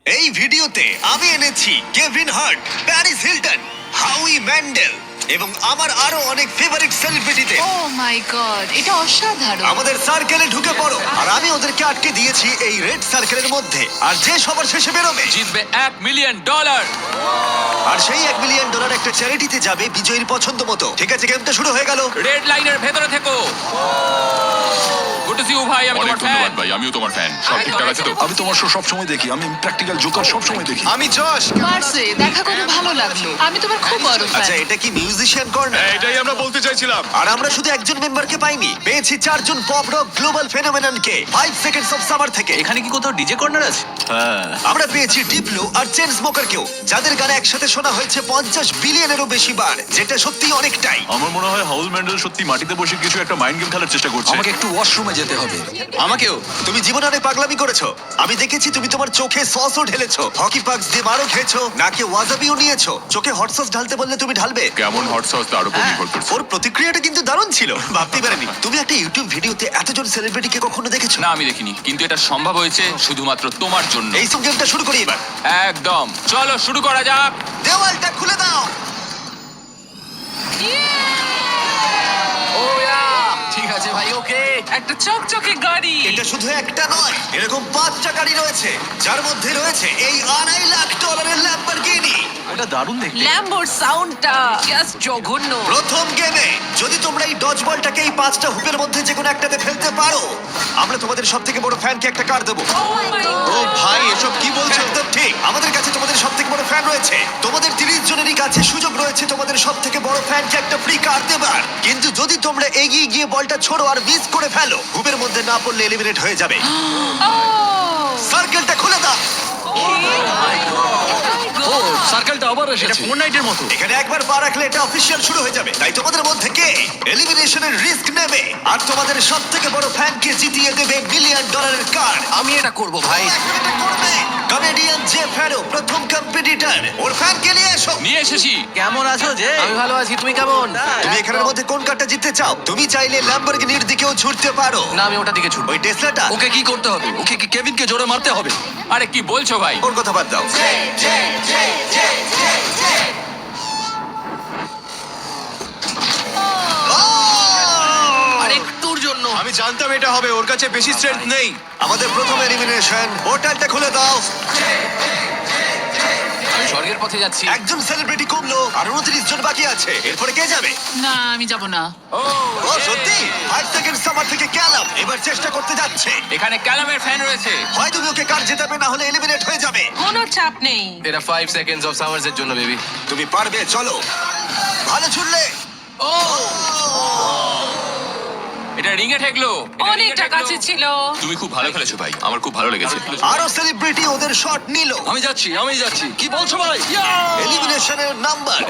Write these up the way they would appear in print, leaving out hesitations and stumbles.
এই ভিডিওতে আমি এনেছি Kevin Hart, Paris Hilton, হাউই Mendel এবং আমার আরো অনেক ফেভারিট সেলিব্রিটিদের। ও মাই গড, এটা অসাধারণ। আমাদের সার্কেলে ঢুকে পড়ো আর আমি ওদেরকে আটকে দিয়েছি এই রেড সার্কেলের মধ্যে। আর যে সবার শেষে বেরোবে জিতবে $1 মিলিয়ন। আর সেই $1 মিলিয়ন একটা চ্যারিটিতে যাবে বিজয়ীর পছন্দ মতো। ঠিক আছে, গেমটা শুরু হয়ে গেল। রেড লাইনের ভেতরে থেকো। গুড টু সি ইউ ভাই, আমি অনেক তোমার ফ্যান। ধন্যবাদ ভাই, আমিও তোমার ফ্যান। সব ঠিকঠাক আছে তো? আমি তোমার শো সবসময় দেখি, আমি প্র্যাকটিক্যাল জোকার সবসময় দেখি। আমি যশ। পার্সে দেখা করে ভালো লাগলো। আমি তোমার খুব বড় আচ্ছা, ফ্যান। এটা কি মিউজিশিয়ান কর্নার? এটাই আমরা বলতে চাইছিলাম। আর আমরা শুধু একজন মেম্বারকে পাইনি, পেয়েছি 4 জন পপ রক গ্লোবাল ফেনোমেননকে 5 সেকেন্ডস অফ সামার থেকে। এখানে কি কোথাও ডিজে কর্নার আছে? আমরা পেয়েছি ডিপ্লো আর চেন স্মোকারকেও, যাদের গানে একসাথে শোনা হয়েছে 50 বিলিয়নেরও বেশি বার, যেটা সত্যি অনেকটাই। আমার মনে হয় হাউল ম্যান্ডেল সত্যি মাটিতে বসে কিছু একটা মাইন্ড গেম খেলার চেষ্টা করছে। আমাকে একটু ওয়াশরুমে যেতে হবে। আমাকেও। তুমি জীবনে অনেক পাগলামি করেছো। আমি দেখেছি তুমি তোমার চোখে সসও ঢেলেছো, হকি পাক্স দিয়ে মারও খেয়েছো, নাকে ওয়াজাবিও নিয়েছো। চোখে হট সস ঢালতে বললে তুমি ঢালবে। কেমন হট সস তার উপর নির্ভর করছে। ওর প্রতিক্রিয়াটা কিন্তু দারুণ ছিল, ভাবতেই পারিনি। তুমি একটা ইউটিউব ভিডিওতে এতজন সেলিব্রিটিকে কখনো দেখেছো? না, আমি দেখিনি, কিন্তু এটা সম্ভব হয়েছে শুধুমাত্র তোমার জন্য। এই সব গেমটা শুরু করি এবার। একদম, চলো শুরু করা যাক। দেওয়ালটা খুলে দাও। ঠিক আছে ভাই, ওকে। একটা চকচকে গাড়ি। এটা শুধু একটা নয়, এরকম 5টা গাড়ি রয়েছে, যার মধ্যে রয়েছে এই $2.5 লাখ ল্যাম্বরগিনি। এটা দারুণ দেখতে। ল্যাম্বোর সাউন্ডটা জাস্ট জঘন্য। প্রথম গেমে যদি তোমরা এই ডজ বলটাকে এই 5টা হুপের মধ্যে যে কোনো একটাতে ফেলতে পারো, আমরা তোমাদের সবথেকে বড় ফ্যানকে একটা কার দেবো। ও ভাই, এসব কি বলছো? একদম ঠিক। আমাদের কাছে তোমাদের সবথেকে বড় ফ্যান রয়েছে। তোমাদের 30 জনেরই কাছে সুযোগ রয়েছে তোমাদের সবথেকে বড় ফ্যানকে একটা ফ্রি কার দেবার। কিন্তু যদি তোমরা এগিয়ে গিয়ে বলটা ছোড়ো আর মিস করে ফেলো, হুপের মধ্যে না পড়লে এলিমিনেট হয়ে যাবে। সার্কেলটা খুলে দাও। ও, সার্কেলটা আবার এটা এসেছে। ফোরনাইটের মতো। এখানে একবার পা রাখলে এটা অফিসিয়াল শুরু হয়ে যাবে। তাই তোমাদের মধ্যে কে এলিমিনেশনের রিস্ক নেবে আর তোমাদের সবথেকে বড় ফ্যানকে জিতিয়ে দেবে $1 মিলিয়ন কার? আমি এটা করব ভাই। কমেডিয়ান জে ফ্যারো প্রথম কম্পিটিটর, ওর ফ্যানকে নিয়ে এসো। নিয়ে এসেছি। কেমন আছো যে? আমি ভালো আছি, তুমি কেমন? তুমি এখানের মধ্যে কোন কারটা জিততে চাও? তুমি চাইলে ল্যাম্বরগিনির দিকেও ছুটতে পারো। না, আমি ওটা দিকে ছুটবো। ওই টেসলাটা। ওকে কি করতে হবে? ওকে কি কেভিনকে জোরে মারতে হবে? আরে কি বলছো ভাই? ওর কথা বাদ দাও। আরেকটুর জন্য। আমি জানতাম এটা হবে, ওর কাছে বেশি স্ট্রেংথ নেই। আমাদের প্রথম এলিমিনেশন, পোর্টালটা খুলে দাও। আমি স্বর্গের পথে যাচ্ছি। একজন সেলিব্রিটি কমলো আর 29 জন বাকি আছে। এরপরে কে যাবে? না, আমি যাব না। ও সত্যি? 5 সেকেন্ড সামার থেকে ক্যালাম এবার চেষ্টা করতে যাচ্ছে। এখানে ক্যালামের ফ্যান রয়েছে। হয় তুমি ওকে কার জেতাবে, না হলে এলিমিনেট হয়ে যাবে। কোনো চাপ নেই। এটা 5 সেকেন্ডস অফ সামার্স এর জন্য বেবি। তুমি পারবে, চলো। ভালো ছুড়লে। এটা রিংয়ে ঠেকলো। অনেকটা কাছে ছিল। তুমি খুব ভালো খেলেছো ভাই, আমার খুব ভালো লেগেছে। আরো সেলিব্রিটি ওদের শট নিল। আমি যাচ্ছি। কি বলছো ভাই? এলিমিনেশনের নাম্বার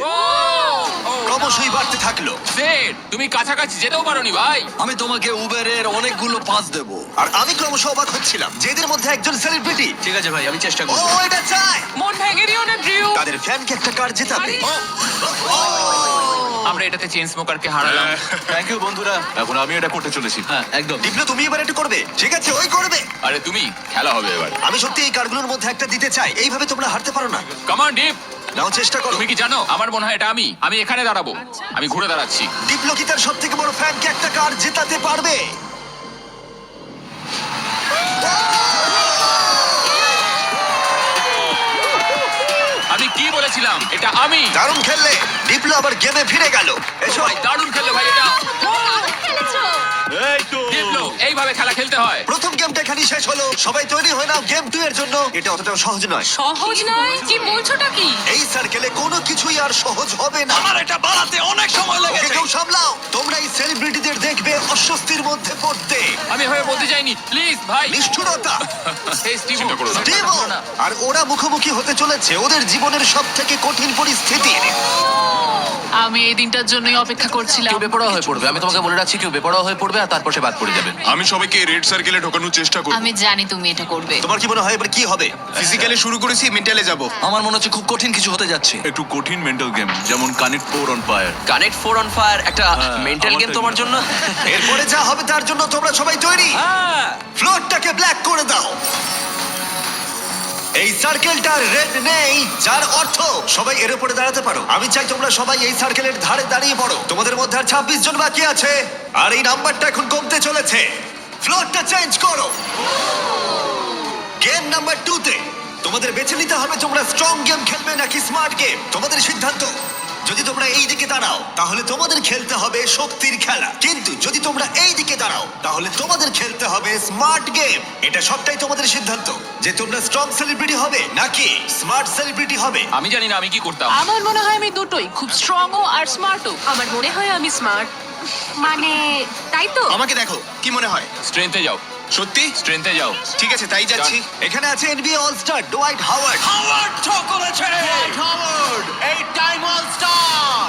ক্রমশই বাড়তে থাকলো। সেট, তুমি কাছাকাছি যেতেও পারোনি ভাই। আমি তোমাকে উবেরের অনেকগুলো পাস দেব। আর আমি ক্রমশ অবাক হচ্ছিলাম যে এদের মধ্যে একজন সেলিব্রিটি। ঠিক আছে ভাই, আমি চেষ্টা ও করব। এটা চায় মন ভেঙে দিও না, ড্রিউ। তাদের ফ্যানকে একটা কার জেতাবে। আমরা এটাতে চেন স্মোকারকে হারালাম। থ্যাংক ইউ বন্ধুরা। এখন আমি এটা করতে চলেছি। হ্যাঁ, একদম। ডিপ্লো, তুমি এবার এটা করবে? ঠিক আছে, ওই করবে। আরে তুমি, খেলা হবে এবার। আমি সত্যি এই কারগুলোর মধ্যে একটা দিতে চাই। এইভাবে তোমরা হারতে পারো না। Come on deep. নাও চেষ্টা করো। তুমি কি জানো, আমার মনে হয় এটা আমি এখানে দাঁড়াবো। আমি ঘুরে দাঁড়াচ্ছি। ডিপ্লো কি তার সব থেকে বড় ফ্যানকে একটা কার জেতাতে পারবে? আমি কি বলেছিলাম? এটা আমি। দারুণ খেললে। ডিপ্লো আবার গেমে ফিরে গেল। এসো। ভাই দারুণ খেললে ভাই এটা। এই তো। ডিপ্লো, এইভাবে খেলা খেলতে হয়। প্রথম গেমটা এখানেই শেষ হলো। সবাই তৈরি হয়ে নাও গেম 2 এর জন্য। এটা অতটাও সহজ নয়। সহজ নয়? কি বলছোটা কি? এই সার্কেলে কোনো কিছুই আর সহজ হবে না। আমার এটা বাড়াতে অনেক সময় ওকে লেগেছে। কেউ সামলাও। তোমরা এই সেলিব্রিটিদের দেখবে অস্বস্তির মধ্যে পড়তে। আমি হয়ে বলতে চাইনি, প্লিজ ভাই। নিষ্ঠুরতা। এই স্টিভ, চিন্তা করো না। স্টিভও। আর ওরা মুখোমুখি হতে চলেছে ওদের জীবনের সব থেকে কঠিন পরিস্থিতির। আমি এই দিনটার জন্যই অপেক্ষা করছিলাম। কেউ বেপরোয়া হয়ে পড়বে। আমি তোমাকে বলে রাখছি, কেউ বেপরোয়া হয়ে পড়বে আর তারপর সে বাদ পড়ে যাবে। আমি সবাইকে রেড সার্কেলে ঢোকানোর চেষ্টা করব। আমি জানি তুমি এটা করবে। তোমার কি মনে হয় এবার কি হবে? ফিজিক্যালি শুরু করেছি, মেন্টালে যাব। আমার মনে হচ্ছে খুব কঠিন কিছু হতে যাচ্ছে। একটু কঠিন মেন্টাল গেম, যেমন connect 4 on fire. Connect 4 on fire একটা মেন্টাল আমার গেম তো তোমার এটা- জন্য। এরপরে যা হবে তার জন্য তোমরা সবাই তৈরি? হ্যাঁ। ফ্লোরটাকে ব্ল্যাক করে দাও। এই সার্কেলটার রেড নেই, যার অর্থ সবাই এর উপরে দাঁড়াতে পারো। আমি চাই তোমরা সবাই এই সার্কেলের ধারে দাঁড়িয়ে পড়ো। তোমাদের মধ্যে আর 26 জন বাকি আছে, আর এই নাম্বারটা এখন কমতে চলেছে। ফ্লোরটা চেঞ্জ করো। গেম নাম্বার 2 তে তোমাদের বেছে নিতে হবে তোমরা স্ট্রং গেম খেলবে নাকি স্মার্ট গেম। তোমাদের সিদ্ধান্ত। যদি তোমরা এই দিকে দাঁড়াও তাহলে তোমাদের খেলতে হবে শক্তির খেলা, কিন্তু যদি তোমরা এই দিকে দাঁড়াও তাহলে তোমাদের খেলতে হবে স্মার্ট গেম। এটা সবটাই তোমাদের সিদ্ধান্ত যে তোমরা স্ট্রং সেলিব্রিটি হবে নাকি স্মার্ট সেলিব্রিটি হবে। আমি জানি না আমি কি করতাম। আমার মনে হয় আমি দুটোই, খুব স্ট্রংও আর স্মার্টও। আমার মনে হয় আমি স্মার্ট, মানে তাই তো। আমাকে দেখো, কি মনে হয়? স্ট্রেংথে যাও, সত্যি? স্ট্রেংথে যাও। ঠিক আছে, তাই যাচ্ছি। এখানে আছে NBA all star Dwight Howard.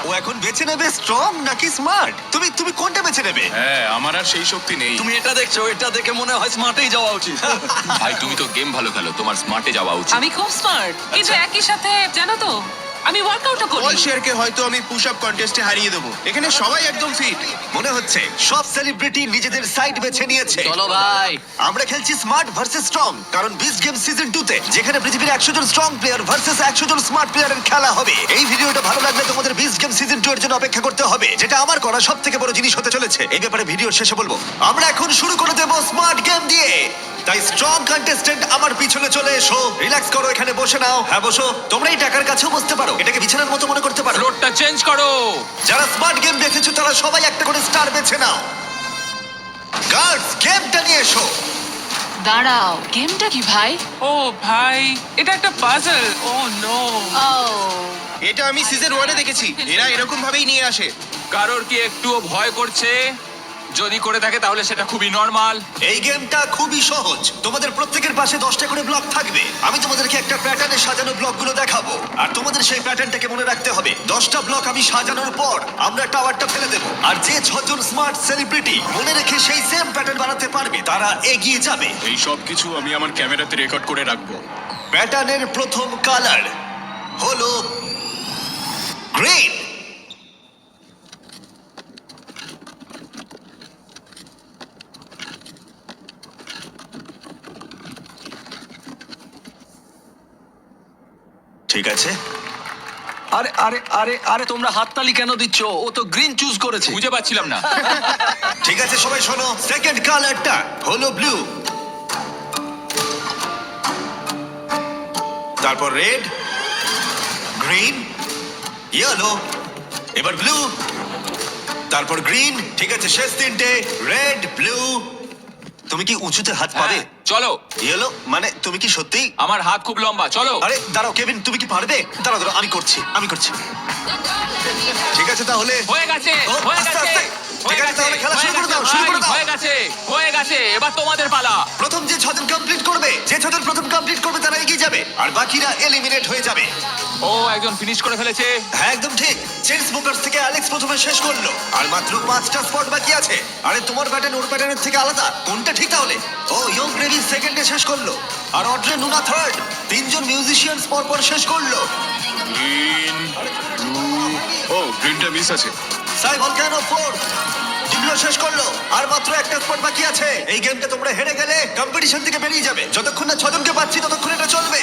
ও এখন বেছে নেবে স্ট্রং নাকি স্মার্ট। তুমি তুমি কোনটা বেছে নেবে? হ্যাঁ, আমার আর সেই শক্তি নেই। তুমি এটা দেখছো, এটা দেখে মনে হয় স্মার্টেই যাওয়া উচিত। ভাই তুমি তো গেম ভালো খেলো, তোমার স্মার্টে যাওয়া উচিত। আমি খুব স্মার্ট, কিন্তু একই সাথে জানো তো আমি ওয়ার্কআউটও করি। পল শেয়ারকে হয়তো আমি পুশ আপ কন্টেস্টে হারিয়ে দেবো। এখানে সবাই একদম ফিট। মনে হচ্ছে সব সেলিব্রিটি নিজেদের সাইড বেছে নিয়েছে। চলো ভাই। আমরা খেলছি স্মার্ট ভার্সেস স্ট্রং, কারণ বিস্ট গেম সিজন 2 তে যেখানে পৃথিবীর 100 জন স্ট্রং প্লেয়ার ভার্সেস 100 জন স্মার্ট প্লেয়ারের খেলা হবে। এই ভিডিওটা ভালো লাগলে তোমাদের বিস্ট গেম সিজন 2 এর জন্য অপেক্ষা করতে হবে, যেটা আমার করা সবথেকে বড় জিনিস হতে চলেছে। এই ব্যাপারে ভিডিওর শেষে বলবো। আমরা এখন শুরু করে দেব স্মার্ট গেম দিয়ে। তাই স্ট্রং কন্টেস্ট্যান্ট আমার পিছনে চলে এসো। রিল্যাক্স করো, এখানে বসে নাও। হ্যাঁ বসো। তোমরা এই টাকার কাছেও বসতে পারো, এটাকে বিছানার মতো মনে করতে পারো। ফ্লোরটা চেঞ্জ করো। যারা স্মার্ট গেম দেখেছো তারা সবাই একটা করে স্টার বেছে নাও। গার্ডস, গেমটা নিয়ে এসো। দাঁড়াও, গেমটা কি ভাই? ও ভাই, এটা একটা পাজল। ও নো। ও এটা আমি সিজন 1 এ দেখেছি। এরা এরকম ভাবেই নিয়ে আসে। কারোর কি একটুও ভয় করছে? যদি করে থাকে তাহলে সেটা খুবই নর্মাল। এই গেমটা খুবই সহজ। তোমাদের প্রত্যেকের পাশে 10টা করে ব্লক থাকবে। আমি তোমাদেরকে একটা প্যাটার্নে সাজানো ব্লকগুলো দেখাবো, আর তোমাদের সেই প্যাটার্নটাকে মনে রাখতে হবে। 10টা ব্লক আমি সাজানোর পর আমরা টাওয়ারটা ফেলে দেবো, আর যে 6 জন স্মার্ট সেলিব্রিটি মনে রেখে সেই সেম প্যাটার্ন বানাতে পারবে তারা এগিয়ে যাবে। এই সব কিছু আমি আমার ক্যামেরাতে রেকর্ড করে রাখবো। প্যাটার্নের প্রথম কালার হলো গ্রিন। ঠিক আছে, আরে আরে আরে আরে তোমরা হাততালি কেন দিচ্ছ? ও তো গ্রিন চুজ করেছে। বুঝে পাচ্ছিলাম না। ঠিক আছে, সবাই শোনো। সেকেন্ড কালারটা হলো ব্লু, তারপর রেড, গ্রিন, ইয়েলো, এবার ব্লু, তারপর গ্রিন। ঠিক আছে, শেষ তিনটে রেড, ব্লু। তুমি কি উঁচুতে হাত পাবে? হ্যাঁ, চলো। ইয়েলো মানে তুমি কি সত্যি? আমার হাত খুব লম্বা, চলো। আরে দাঁড়াও কেভিন, তুমি কি পারবে? দাঁড়াও দাঁড়াও, আমি করছি। ঠিক আছে তাহলে। হয়ে গেছে, ও, হয়ে আস্তে, গেছে, আস্তে। হয়ে ঠিক আছে, গেছে, তাহলে খেলা শুরু করে দাও, হয়ে শুরু করে গেছে, দাও। হয়ে গেছে, হয়ে গেছে। এবার তোমাদের পালা। প্রথম যে 6 জন কমপ্লিট করবে, যে 6 জন প্রথম কমপ্লিট করবে তারা এগিয়ে যাবে, আর বাকিরা এলিমিনেট হয়ে যাবে। ও একজন ফিনিশ করে ফেলেছে। হ্যাঁ একদম ঠিক। চেন স্মোকার্স থেকে অ্যালেক্স প্রথমে শেষ করলো, আর মাত্র 5টা স্পট বাকি আছে। আরে তোমার প্যাটার্ন ওর প্যাটার্নের থেকে আলাদা, কোনটা ঠিক তাহলে? ও ইয়ং গ্রেভি সেকেন্ডে শেষ করলো, আর অড্রে নুনা থার্ড। 3 জন মিউজিশিয়ান পর শেষ করলো। গ্রিন, ব্লু, ও গ্রিনটা মিস আছে। সাই ভলকানো 4 ডিব্লো শেষ করলো, আর মাত্র একটা স্পট বাকি আছে। এই গেমটা তোমরা হেরে গেলে কম্পিটিশন থেকে বেরিয়ে যাবে। যতক্ষণ না 6 জনকে পাচ্ছি ততক্ষণ এটা চলবে।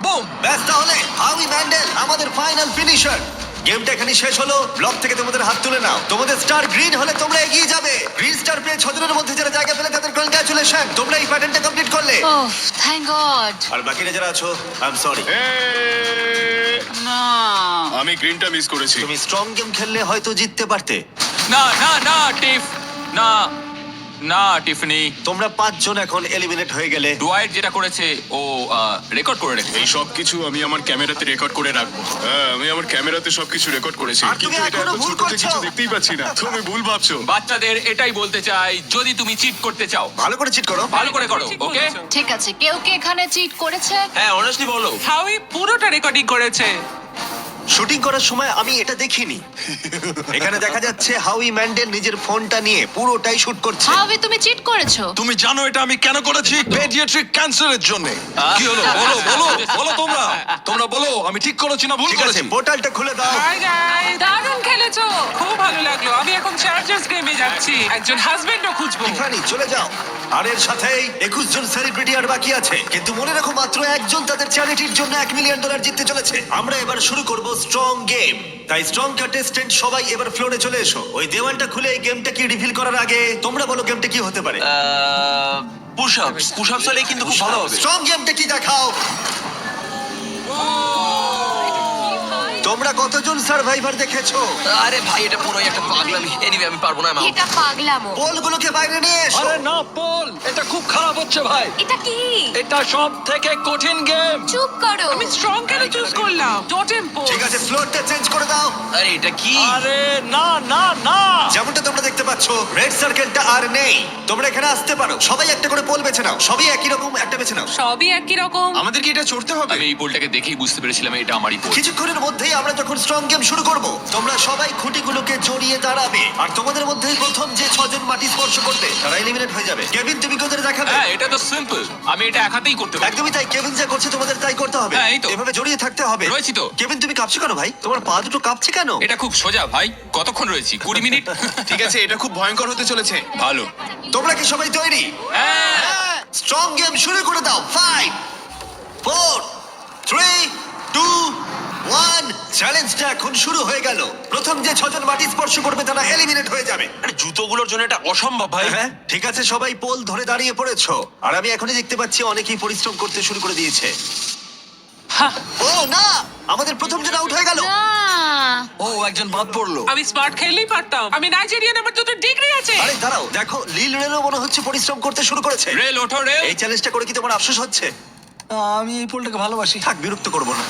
বুম, ব্যাস। তাহলে হাউই ম্যান্ডেল আমাদের ফাইনাল ফিনিশার। গেমটা এখানে শেষ হলো। ব্লক থেকে তোমাদের হাত তুলে নাও। তোমাদের স্টার গ্রিন হলে তোমরা এগিয়ে যাবে। গ্রিন স্টার পেয়ে 6 জনের মধ্যে যারা জায়গা পেলে তাদের কনগ্রাচুলেশন, তোমরা এই প্যাটার্নটা কমপ্লিট করলে। ও থ্যাংক গড। আর বাকিরা যারা আছো, আই এম সরি। না, আমি গ্রিনটা মিস করেছি। তুমি স্ট্রং গেম খেললে হয়তো জিততে পারতে। না না না টিফ, না না টিফনি। তোমরা 5 জন এখন এলিমিনেট হয়ে গেলে। ডুয়াইট যেটা করেছে ও রেকর্ড করে রেখেছে। এই সব কিছু আমি আমার ক্যামেরাতে রেকর্ড করে রাখবো। হ্যাঁ, আমি আমার ক্যামেরাতে সবকিছু রেকর্ড করেছি, আর তুমি কিন্তু এটা এখনো এত ভুল ছোট যে করছো। কিছু দেখতেই পাচ্ছি না। তুমি ভুল ভাবছো। বাচ্চাদের এটাই বলতে চাই, যদি তুমি চিট করতে চাও ভালো করে চিট করো। ভালো করে করো, ওকে? ঠিক আছে, কেউ কি এখানে চিট করেছে? হ্যাঁ অনেস্টলি বলো। হাউই পুরোটা রেকর্ডিং করেছে। শুটিং করার সময় আমি এটা দেখিনি। এখানে দেখা যাচ্ছে হাউই ম্যান্ডেল নিজের ফোনটা নিয়ে পুরোটাই শুট করছে। হাউই তুমি চিট করেছো? তুমি জানো এটা আমি কেন করেছি? পেডিয়াট্রিক ক্যান্সারের জন্য। কি হলো? বলো বলো বলো তোমরা। তোমরা বলো আমি ঠিক করেছি না ভুল ঠিক আছে করেছি? পোর্টালটা খুলে দাও। হাই গাইস, দারুণ খেলেছো, খুব ভালো লাগলো। আমি এখন চার্জার্স গেমে যাচ্ছি, একজন হাজবেন্ডও খুঁজবো। টিফানি চলে যাও। আর এর সাথেই 21 জন সেলিব্রিটি আর বাকি আছে, কিন্তু মনে রাখো মাত্র একজন তাদের চ্যারিটির জন্য $1 মিলিয়ন জিততে চলেছে। আমরা এবার শুরু করব স্ট্রং গেম। তাই স্ট্রং কন্টেস্টেন্ট সবাই এবার ফ্লোরে চলে এসো। ওই দেওয়ালটা খুলে এই গেমটা কি রিভিল করার আগে তোমরা বলো গেমটা কি হতে পারে। পুশ-আপস হলে কিন্তু খুব ভালো হবে। স্ট্রং গেমটা কি দেখাও। তোমরা কতজন সার্ভাইভার দেখেছো? আরে ভাই এটা পুরোই একটা পাগলামি। এনিওয়ে আমি পারবো না। এটা পাগলামো। বলগুলোকে বাইরে নিয়ে এসো। আরে না পল, এটা খুব খারাপ হচ্ছে ভাই। এটা কি? এটা সব থেকে কঠিন গেম। চুপ করো। আমি স্ট্রং কেন চুজ করলাম? Totem pole. ঠিক আছে ফ্লোরটা চেঞ্জ করে দাও। আরে এটা কি? আরে না না না। যেমনটা তোমরা দেখতে পাচ্ছ রেড সার্কেলটা আর নেই। তোমরা এখানে আসতে পারো, সবাই একটা করে পোল বেছে নাও। সবই একই রকম, একটা বেছে নাও। সবই একই রকম। আমাদের কি এটা চড়তে হবে? আমি এই পোলটাকে দেখেই বুঝতে পেরেছিলাম এটা আমারই পোল। কিছুক্ষণের মধ্যেই আমরা যখন স্ট্রং গেম শুরু করব, তোমরা সবাই খুঁটিগুলোকে জড়িয়ে দাঁড়াবে। আর তোমাদের মধ্যেই প্রথম যে 6 জন মাটি স্পর্শ করবে তারা এলিমিনেট হয়ে যাবে। কেভিন তুমি কোথায় দেখাবে? হ্যাঁ এটা তো সিম্পল, আমি এটা একাতেই করতে পারি। একদমই তাই, কেভিন যা করছে তোমাদের তাই করতে হবে। হ্যাঁ, এই তো। এভাবে জড়িয়ে থাকতে হবে। রয়েছি তো। কেভিন তুমি কাঁপছো কেন ভাই? তোমার পা দুটো কাঁপছে কেন? এটা খুব সোজা ভাই, কতক্ষণ রয়েছি? 20 মিনিট। ঠিক আছে, এটা খুব ভয়ঙ্কর হতে চলেছে। ভালো। তোমরা কি সবাই তৈরি? হ্যাঁ। স্ট্রং গেম শুরু করে দাও। 5 4 3 2 1 চ্যালেঞ্জটা এখন শুরু হয়ে গেল। প্রথম যে 6 জন মাটি স্পর্শ করবে তারা এলিমিনেট হয়ে যাবে। আরে জুতোগুলোর জন্য এটা অসম্ভব ভাই। হ্যাঁ ঠিক আছে, সবাই পোল ধরে দাঁড়িয়ে পড়েছো। আর আমি এখনই দেখতে পাচ্ছি অনেকেই পরিশ্রম করতে শুরু করে দিয়েছে। ও না, আমাদের প্রথম জন আউট হয়ে গেল। না। ও একজন বাদ পড়লো। আমি স্মার্ট খেললেই পারতাম। আমি নাইজেরিয়ান, আমার দুটো ডিগ্রি আছে। আরে দাঁড়াও, দেখো লিল রেলও মনে হচ্ছে পরিশ্রম করতে শুরু করেছে। রেল ওঠো রেল। এই চ্যালেঞ্জটা করে কি তোমার আফসোস হচ্ছে? আমি এই পোলটাকে ভালোবাসি। থাক, বিরক্ত করবো না।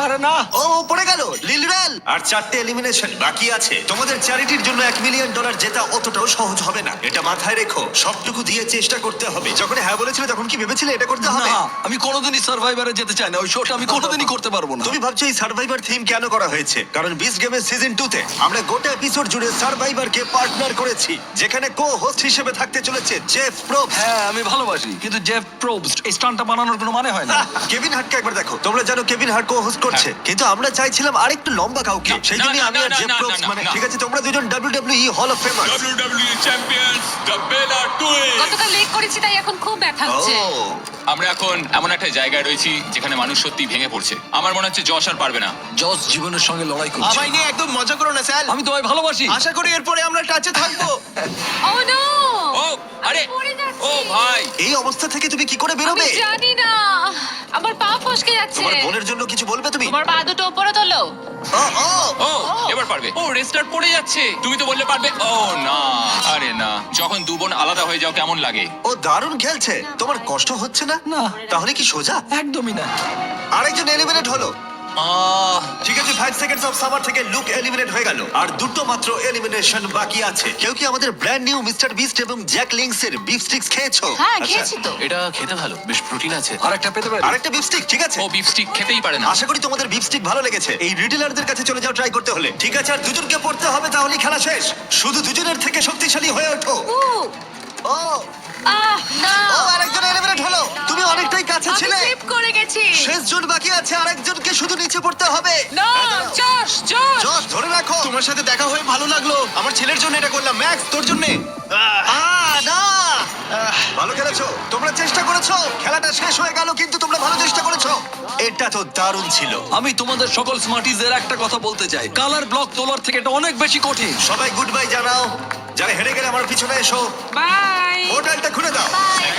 আরে না। ও পড়ে গেল লিল রেল। আর 4টে এলিমিনেশন বাকি আছে। তোমাদের চ্যারিটির জন্য $1 মিলিয়ন জেতা অতটাও সহজ হবে না, এটা মাথায় রেখো। সবটুকু দিয়ে চেষ্টা করতে হবে। যখন হ্যাঁ বলেছিলে তখন কি ভেবেছিলে এটা করতে হবে? না, আমি কোনোদিনই সার্ভাইভারে যেতে চাই না। ওই শোটা আমি কোনোদিনই করতে পারবো না। তুমি ভাবছো এই সার্ভাইভার থিম কেন করা হয়েছে? কারণ বিস্ট গেমের সিজন 2 তে আমরা গোটা এপিসোড জুড়ে সার্ভাইভারকে পার্টনার করেছি, যেখানে কো হোস্ট হিসেবে থাকতে চলেছে জেফ প্রোবস। হ্যাঁ আমি ভালোবাসি, কিন্তু জেফ প্রোবস্ট এই স্টান্টটা বানানোর কোনো মানে হয় না। কেভিন হার্টকে একবার দেখো। তোমরা জানো কেভিন হার্ট কো হোস্ট করছে, কিন্তু আমরা চাইছিলাম আরেকটু লম্বা কাউকে। সেই জন্য আমি আর জেফ প্রোবস মানে ঠিক আছে, তোমরা দুজন WWE hall of famer. WWE champions the Bella twins. গতকাল লেগ করেছি তাই এখন খুব ব্যথা হচ্ছে। আমরা এখন এমন একটা জায়গায় রয়েছি যেখানে মানুষ সত্যি ভেঙে পড়ছে। আমার মনে হচ্ছে যশ আর পারবে না। জজ জীবনের সঙ্গে লড়াই করছে। আমায় নিয়ে একদম মজা করো না স্যার। আমি তোমায় ভালোবাসি। আশা করি এরপরে আমরা টাচে থাকবো। ও নো। ও আরে পড়ে যাচ্ছি। ও ভাই। এই অবস্থা থেকে তুমি কি করে আমি বেরোবে? জানি না, আমার পা ফসকে যাচ্ছে। তোমার বোনের জন্য কিছু বলবে তুমি? তোমার পা দুটো উপরে তোলো। ও ও ও এবার পারবে। ও রেস্টার্ট পড়ে যাচ্ছে। তুমি তো বললে পারবে। ও না, আরে না। যখন দু বোন আলাদা হয়ে যাও কেমন লাগে? ও দারুণ খেলছে। তোমার কষ্ট হচ্ছে না? না। তাহলে কি সোজা? একদমই না। আরেকজন এলিমিনেট হলো। ঠিক আছে, 5 সেকেন্ডস অফ সামার থেকে লুক এলিমিনেট হয়ে গেল। আর দুটো মাত্র এলিমিনেশন বাকি আছে। কেউ কি আমাদের ব্র্যান্ড নিউ মিস্টার বিস্ট এবং জ্যাক লিংস এর বিফ স্টিক্স খেয়েছো? হ্যাঁ আচ্ছা, খেয়েছি তো। এটা খেতে ভালো, বেশ প্রোটিন আছে। আরেকটা পেতে পারি? আরেকটা বিফ স্টিক, ঠিক আছে। ও বিফ স্টিক খেতেই পারে না। আশা করি তোমাদের বিফ স্টিক ভালো লেগেছে। এই রিটেলারদের কাছে চলে যাও ট্রাই করতে হলে। ঠিক আছে, আর দুজনকে পড়তে হবে, তাহলেই খেলা শেষ। শুধু দুজনের থেকে শক্তিশালী হয়ে ওঠো। উ, ও না। ও আরেকজন এলিমিনেট হলো। তুমি অনেকটাই কাছে আমি ছিলে। স্লিপ করে গেছি। শেষ জন বাকি আছে, আরেকজনকে শুধু নিচে পড়তে হবে। না, এই দাঁড়াও। Josh Josh. জশ ধরে রাখো। তোমার সাথে দেখা হয়ে ভালো লাগলো। আমার ছেলের জন্য এটা করলাম। ম্যাক্স তোর জন্য। না ভালো খেলেছো, তোমরা চেষ্টা করেছো। খেলাটা শেষ হয়ে গেল, কিন্তু তোমরা ভালো চেষ্টা করেছো। এটা তো দারুণ ছিল। আমি তোমাদের সকল স্মার্টিজের একটা কথা বলতে চাই, কালার ব্লক তোলার থেকে এটা অনেক বেশি কঠিন। সবাই গুড বাই জানাও। যারা হেরে গেলে আমার পিছনে এসো। বাই। পোর্টালটা খুলে দাও।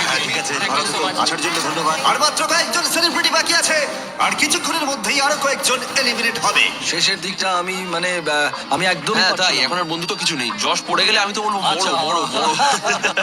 হ্যাঁ, ঠিক আছে, Thank you so much. আসার জন্য ধন্যবাদ। আর মাত্র কয়েকজন সেলিব্রিটি বাকি আছে, আর কিছুক্ষণের মধ্যেই আরো কয়েকজন এলিমিনেট হবে। শেষের দিকটা আমি একদম তাই এখন আর বন্ধু তো কিছু নেই। যশ পড়ে গেলে আমি তো বলবো আচ্ছা, বড় বড় বড়।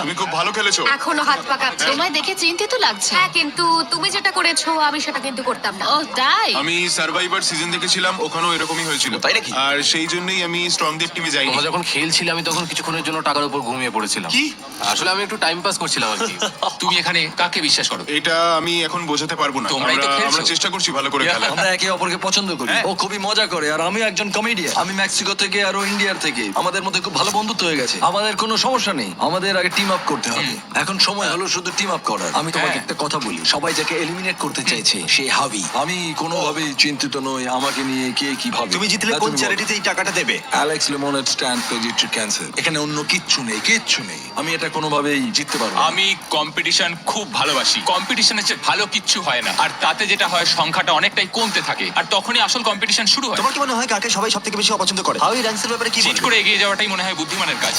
তুমি খুব ভালো খেলেছো। এখনো হাত পা কাঁপছে। তোমায় দেখে চিন্তিত লাগছে। হ্যাঁ কিন্তু তুমি যেটা করেছো আমি সেটা কিন্তু করতাম না। ও তাই? আমি সার্ভাইভার সিজন দেখেছিলাম, ওখানেও এরকমই হয়েছিল। তাই নাকি? আর সেই জন্যই আমি স্ট্রং দেব টিমে যাইনি। তোমরা যখন খেলছিলে আমি তখন কিছুক্ষণের জন্য টাকার উপর ঘুমিয়ে পড়েছিলাম। কি? আসলে আমি একটু টাইম পাস করছিলাম আর কি। তুমি এখানে কাকে বিশ্বাস করো? এটা আমি এখন বোঝাতে পারবো না। তোমরাই তো আমরা খেলছো। আমরা চেষ্টা করছি ভালো করে খেলা। আমরা একে অপরকে পছন্দ করি। ও খুবই মজা করে আর আমি একজন কমেডিয়ান। আমি মেক্সিকো থেকে আর ও ইন্ডিয়ার থেকে। আমাদের মধ্যে খুব ভালো বন্ধুত্ব হয়ে গেছে। আমাদের কোনো সমস্যা নেই। আমাদের আগে টিম আপ করতে হবে। এখন সময় হলো শুধু টিম আপ করার। আমি তোমাকে হ্যাঁ। একটা কথা বলি, সবাই যাকে এলিমিনেট করতে চাইছে সে হাবি। আমি কোনোভাবেই চিন্তিত নই আমাকে নিয়ে কে কি ভাবে। তুমি জিতলে হ্যাঁ, কোন তুমি বলো। চ্যারিটিতে এই টাকাটা দেবে? Alex lemonade stand pediatric cancer. এখানে অন্য কিচ্ছু নেই, কিচ্ছু নেই। আমি এটা কোনোভাবেই জিততে পারবো না। আমি কম্পিটিশন খুব ভালোবাসি। কম্পিটিশনের চেয়ে ভালো কিচ্ছু হয় না, আর তাতে যেটা হয় সংখ্যাটা অনেকটাই কমতে থাকে, আর তখনই আসল কম্পিটিশন শুরু হয়। তোমার কি মনে হয় কাকে সবাই সবথেকে বেশি অপছন্দ করে? হাউই র্যাঙ্কসের ব্যাপারে কি চিট বলবে? করে এগিয়ে যাওয়াটাই মনে হয় বুদ্ধিমানের কাজ।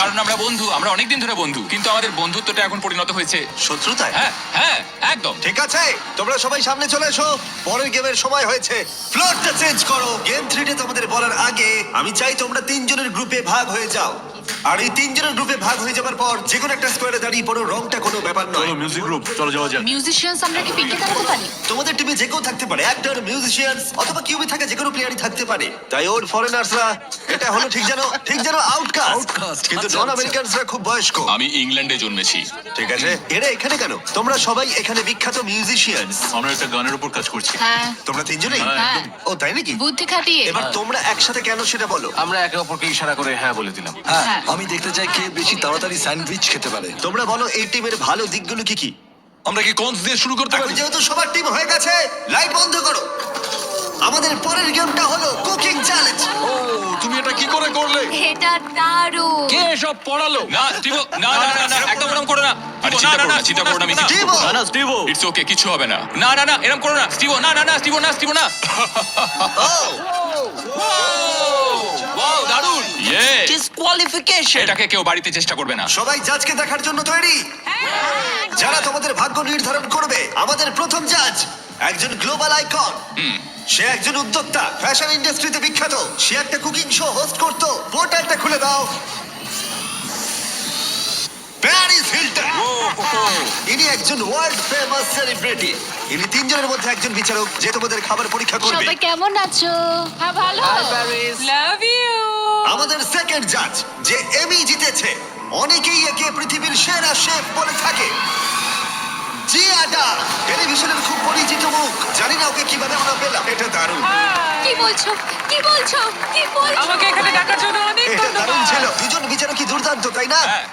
কারণ আমরা বন্ধু, আমরা অনেকদিন ধরে বন্ধু, কিন্তু আমাদের বন্ধুত্বটা এখন পরিণত হয়েছে শত্রুতায়? হ্যাঁ হ্যাঁ একদম। ঠিক আছে, তোমরা সবাই সামনে চলে এসো। পরের গেমের সময় হয়েছে। ফ্লোরটা চেঞ্জ করো। গেম 3 তোমাদের বলার আগে আমি চাই তোমরা তিনজনের গ্রুপে ভাগ হয়ে যাও। আর এই তিনজনের গ্রুপে ভাগ হয়ে যাবার পর যে কোনো একটা স্কোয়ারে দাঁড়িয়ে পড়ো। রংটা কোনো ব্যাপার নয়। মিউজিক গ্রুপ চলে যাওয়া যাক। মিউজিশিয়ানস আমরা কি পিকে দাঁড়াতে পারি? তোমাদের টিমে যে কেউ থাকতে পারে, অ্যাক্টর, মিউজিশিয়ানস অথবা কিউবি থাকা যে কোনো প্লেয়ারই থাকতে পারে। তাই ওর ফরেনার্সরা এটা হলো ঠিক যেন আউটকাস্ট, কিন্তু আচ্ছা, নন আচ্ছা। আমেরিকানসরা খুব বয়স্ক। আমি ইংল্যান্ডে জন্মেছি। ঠিক আছে, এরা এখানে কেন? তোমরা সবাই এখানে বিখ্যাত মিউজিশিয়ানস। আমরা একটা গানের উপর কাজ করছি। হ্যাঁ তোমরা তিনজনেই? হ্যাঁ। ও তাই নাকি? বুদ্ধি খাটিয়ে। এবার তোমরা একসাথে কেন সেটা বলো। আমরা একে অপরকে ইশারা করে হ্যাঁ বলে দিলাম। হ্যাঁ, হ্যাঁ। আমি দেখতে চাই কে বেশি তাড়াতাড়ি স্যান্ডউইচ খেতে পারে। তোমরা বলো এই টিমের ভালো দিকগুলো কি কি? আমরা কি কোনস দিয়ে শুরু করতে এখন পারি? যেহেতু সবার টিম হয়ে গেছে, লাইট বন্ধ করো। আমাদের পরের গেমটা হলো কুকিং চ্যালেঞ্জ। ও, তুমি এটা কি করে করলে? এটা দারুণ। কে এসব পড়ালো? না স্টিভো, না না না না, একদম এরকম করো না। আরে চিন্তা করো না, চিন্তা করো না, আমি কিছু স্টিভো! করবো না। স্টিভো ইটস ওকে, কিছু হবে না। না না না, এরকম করো না স্টিভো, না না না স্টিভো, না স্টিভো না। ওয়াও দারুণ, ইয়ে। ডিসকোয়ালিফিকেশন। এটাকে কেউ বাড়িতে চেষ্টা করবে না। সবাই জাজকে দেখার জন্য তৈরি? যারা তোমাদের ভাগ্য নির্ধারণ করবে। আমাদের প্রথম জাজ একজন গ্লোবাল আইকন। সে একজন উদ্যোক্তা, ফ্যাশন ইন্ডাস্ট্রিতে বিখ্যাত। সে একটা কুকিং শো হোস্ট করতো। পোর্টালটা খুলে দাও। Paris Hilton. ইনি একজন ওয়ার্ল্ড ফেমাস সেলিব্রিটি। ইনি তিনজনের মধ্যে একজন বিচারক যে তোমাদের খাবার পরীক্ষা করবে। সবাই কেমন আছো? হ্যাঁ ভালো। Love you. আমাদের সেকেন্ড জাজ যে এমি জিতেছে। অনেকেই একে পৃথিবীর সেরা শেফ বলে থাকে। জিয়াডা টেলিভিশনের খুব পরিচিত মুখ। জানি না ওকে কিভাবে আমরা পেলাম। এটা দারুণ, কি বলছো? কি বলছো? কি বলছো? আমাকে এখানে ডাকার জন্য অনেক এটা দারুণ ছিল। ধন্যবাদ। দুজন বিচারকই দুর্দান্ত, তাই না? হ্যাঁ।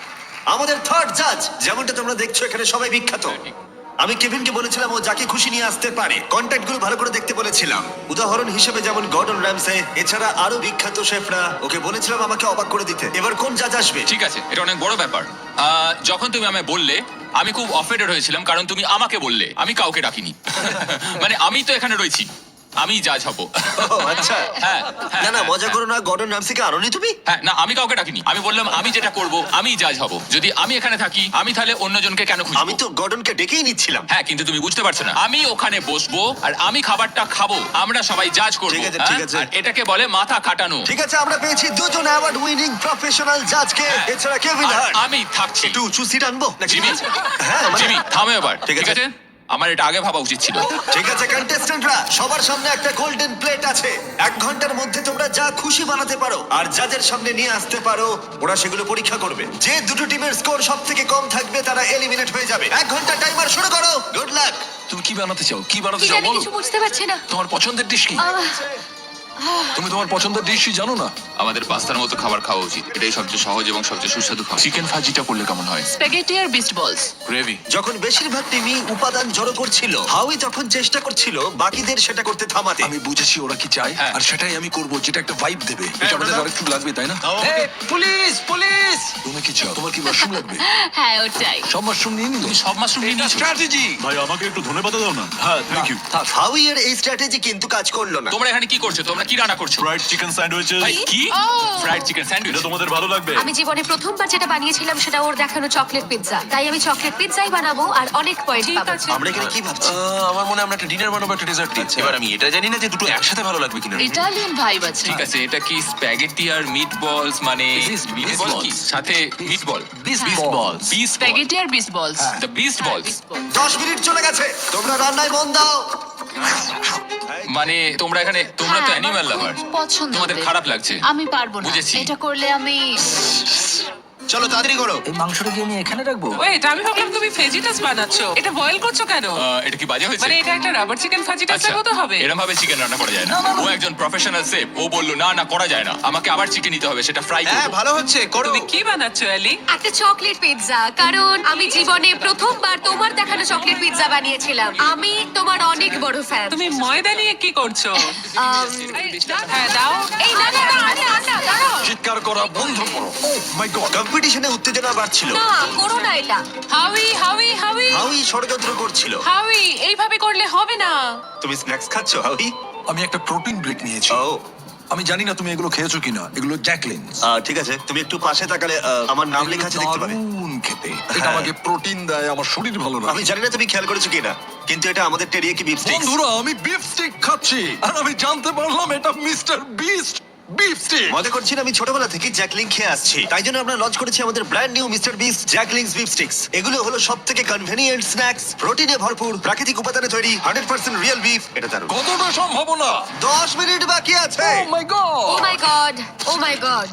আমাদের থার্ড জাজ, যেমনটা তোমরা দেখছো এখানে সবাই বিখ্যাত। আমি কেভিনকে বলেছিলাম ও যাকে খুশি নিয়ে আসতে পারে। কন্ট্যাক্ট গুলো ভালো করে দেখতে বলেছিলাম। উদাহরণ হিসেবে যেমন গর্ডন র্যামসে, এছাড়া আরো বিখ্যাত শেফরা। ওকে বলেছিলাম আমাকে অবাক করে দিতে। এবার কোন জাজ আসবে? ঠিক আছে, এটা অনেক বড় ব্যাপার। যখন তুমি আমায় বললে আমি খুব অফেন্ডেড হয়েছিলাম, কারণ তুমি আমাকে বললে, আমি কাউকে ডাকিনি। মানে আমি তো এখানে রয়েছি, আমি জাজ হব। ও, আচ্ছা। হ্যাঁ হ্যাঁ, না না, হ্যাঁ, মজা করো না। গর্ডন র্যামসিকে আনোনি তুমি? হ্যাঁ না, আমি কাউকে ডাকিনি। আমি বললাম আমি যেটা করব আমি জাজ হব। যদি আমি এখানে থাকি, আমি তাহলে অন্যজনকে কেন খুঁজবো? আমি তো গর্ডনকে ডেকেই নিচ্ছিলাম। হ্যাঁ, কিন্তু তুমি বুঝতে পারছো না, আমি ওখানে বসবো আর আমি খাবারটা খাবো। আমরা সবাই জাজ করবো। ঠিক আছে, হ্যাঁ? ঠিক আছে। আর এটাকে বলে মাথা খাটানো। ঠিক আছে, আমরা পেয়েছি দুজন অ্যাওয়ার্ড উইনিং প্রফেশনাল জাজকে। হ্যাঁ। এছাড়া কেভিন আর হার্ট। আমি থাকছি। একটু উঁচু সিট আনবো নাকি? জিমি, হ্যাঁ, মানে- জিমি থামো এবার। ঠিক ঠিক আছে। আছে, আমার এটা আগে ভাবা উচিত ছিল। ঠিক আছে কন্টেস্ট্যান্টরা, সবার সামনে একটা গোল্ডেন প্লেট আছে। 1 ঘন্টার মধ্যে তোমরা যা খুশি বানাতে পারো আর জাজের সামনে নিয়ে আসতে পারো। ওরা সেগুলো পরীক্ষা করবে। যে দুটো টিমের স্কোর সব থেকে কম থাকবে তারা এলিমিনেট হয়ে যাবে। 1 ঘন্টা টাইমার শুরু করো। Good luck. তুমি কি বানাতে চাও? কি বানাতে কি চাও জানি বলো? কিছু বুঝতে পারছি না। তোমার পছন্দের ডিশ কি? তুমি তোমার পছন্দের ডিশই জানো না? আমাদের পাস্তার মতো খাবার খাওয়া উচিত। এটাই সবচেয়ে সহজ এবং সবচেয়ে সুস্বাদু খাবার। চিকেন ভাজিটা করলে কেমন হয়? স্প্যাগেটি আর বিস্ট বলস। গ্রেভি। যখন বেশিরভাগ টিমই উপাদান জড়ো করছিল, হাউই তখন চেষ্টা করছিল বাকিদের সেটা করতে থামাতে। আমি বুঝেছি ওরা কি চায় হ্যাঁ। আর সেটাই আমি করব, যেটা একটা ভাইব দেবে। এটা আমাদের brother। আরেকটু লাগবে, তাই না? Police police. তুমি কি চাও? তোমার কি মাশরুম লাগবে? হ্যাঁ ওটাই। সব মাশরুম নিয়ে নিলে? তুমি সব মাশরুম নিয়ে নিয়েছো? স্ট্র্যাটেজি। ভাই আমাকে একটু ধন্যবাদ দাও না। হ্যাঁ, থ্যাংক ইউ। হাউই এর এই স্ট্র্যাটেজি কিন্তু কাজ করলো না। তোমরা এখানে কি করছো? তোমরা কি রান্না করছো? Fried chicken sandwiches. ভাই কি? ও। Fried chicken sandwich. এটা তোমাদের ভালো লাগবে। আমি জীবনে প্রথমবার যেটা বানিয়েছিলাম সেটা ওর দেখানো চকলেট পিৎজা। তাই আমি চকলেট পিৎজাই বানাবো আর অনেক পয়েন্ট ঠিক পাবো। আছে। আমরা এখানে কি ভাবছি? আমার মনে হয় আমরা একটা ডিনার বানাবো, একটা ডেজার্ট। এবার আমি এটা জানি না যে দুটো একসাথে ভালো লাগবে কিনা। ইটালিয়ান ভাইব আছে। ঠিক আছে, এটা কি স্প্যাগেটি আর মিট বলস? মানে Beast মিটবল কি? balls। সাথে মিটবল। বিস্ট হ্যাঁ। বলস। বিস্ট স্প্যাগেটি আর বিস্ট বলস। দ্য বিস্ট বলস। 10 মিনিট চলে গেছে, তোমরা রান্নায় মন দাও। মানে তোমরা এখানে, তোমরা তো হ্যাঁ, অ্যানিমাল আমার লাভার। খুব পছন্দ। তোমাদের ওদের। খারাপ লাগছে? আমি পারবো না। বুঝেছি। এটা করলে আমি চলো তাড়াতাড়ি করো। এই মাংসটা কি আমি এখানে রাখবো? ওয়েট, আমি ভাবলাম তুমি ফেজিটাস বানাচ্ছো। এটা বয়েল করছো কেন? এটা কি বাজে হয়েছে? মানে এটা একটা রাবার চিকেন ফাজিটাসের মতো হবে। এরকম ভাবে চিকেন রান্না করা যায় না। ও একজন প্রফেশনাল শেফ, ও বললো না না করা যায় না, আমাকে আবার চিকেন নিতে হবে, সেটা ফ্রাই হ্যাঁ করব। ভালো হচ্ছে, করো। তুমি কি বানাচ্ছো এলি? একটা চকলেট পিৎজা, কারণ আমি জীবনে প্রথমবার তোমার দেখানো চকলেট পিৎজা বানিয়েছিলাম। আমি তোমার অনেক বড় ফ্যান। তুমি ময়দা নিয়ে কি করছো? হ্যাঁ দাও। এই না না না, আরে আন্না দাঁড়াও। চিৎকার করা বন্ধ করো। ও মাই গড। কম্পিটিশনে উত্তেজনা বাড়ছিল। না করো না এটা। হাউই হাউই হাউই হাউই ষড়যন্ত্র করছিল। হাউই, এইভাবে করলে হবে না। তুমি স্ন্যাক্স খাচ্ছ হাউই? আমি একটা প্রোটিন ব্রেক নিয়েছি। ও আমি জানি না তুমি এগুলো খেয়েছো কিনা। এগুলো জ্যাকলিন। ঠিক আছে, তুমি একটু পাশে তাকালে আমার নাম লেখা আছে দেখতে পাবে। দারুণ খেতে। এটা আমাকে প্রোটিন দেয়, আমার শরীর ভালো আমি রাখে। জানি না তুমি খেয়াল করেছো কিনা, কিন্তু এটা আমাদের টেরিয়াকি বিফ স্টিক্স। বন্ধুরা, আমি বিফ স্টিক খাচ্ছি আর আমি জানতে পারলাম এটা মিস্টার বিস্ট বিফ স্টিক। মজা করছি না, আমি ছোটবেলা থেকে জ্যাকলিং খেয়ে আসছি, তাই জন্য আমরা লঞ্চ করেছি আমাদের brand new mister beast Jack Link's beef sticks. এগুলো হলো সব থেকে কনভেনিয়েন্ট স্ন্যাক্স, প্রোটিনে ভরপুর, প্রাকৃতিক উপাদানে তৈরি, 100% রিয়েল বিফ। এটা দারুণ। কতটা সম্ভাবনা? 10 মিনিট বাকি আছে। ও মাই ও গড। মাই গড, ও মাই গড।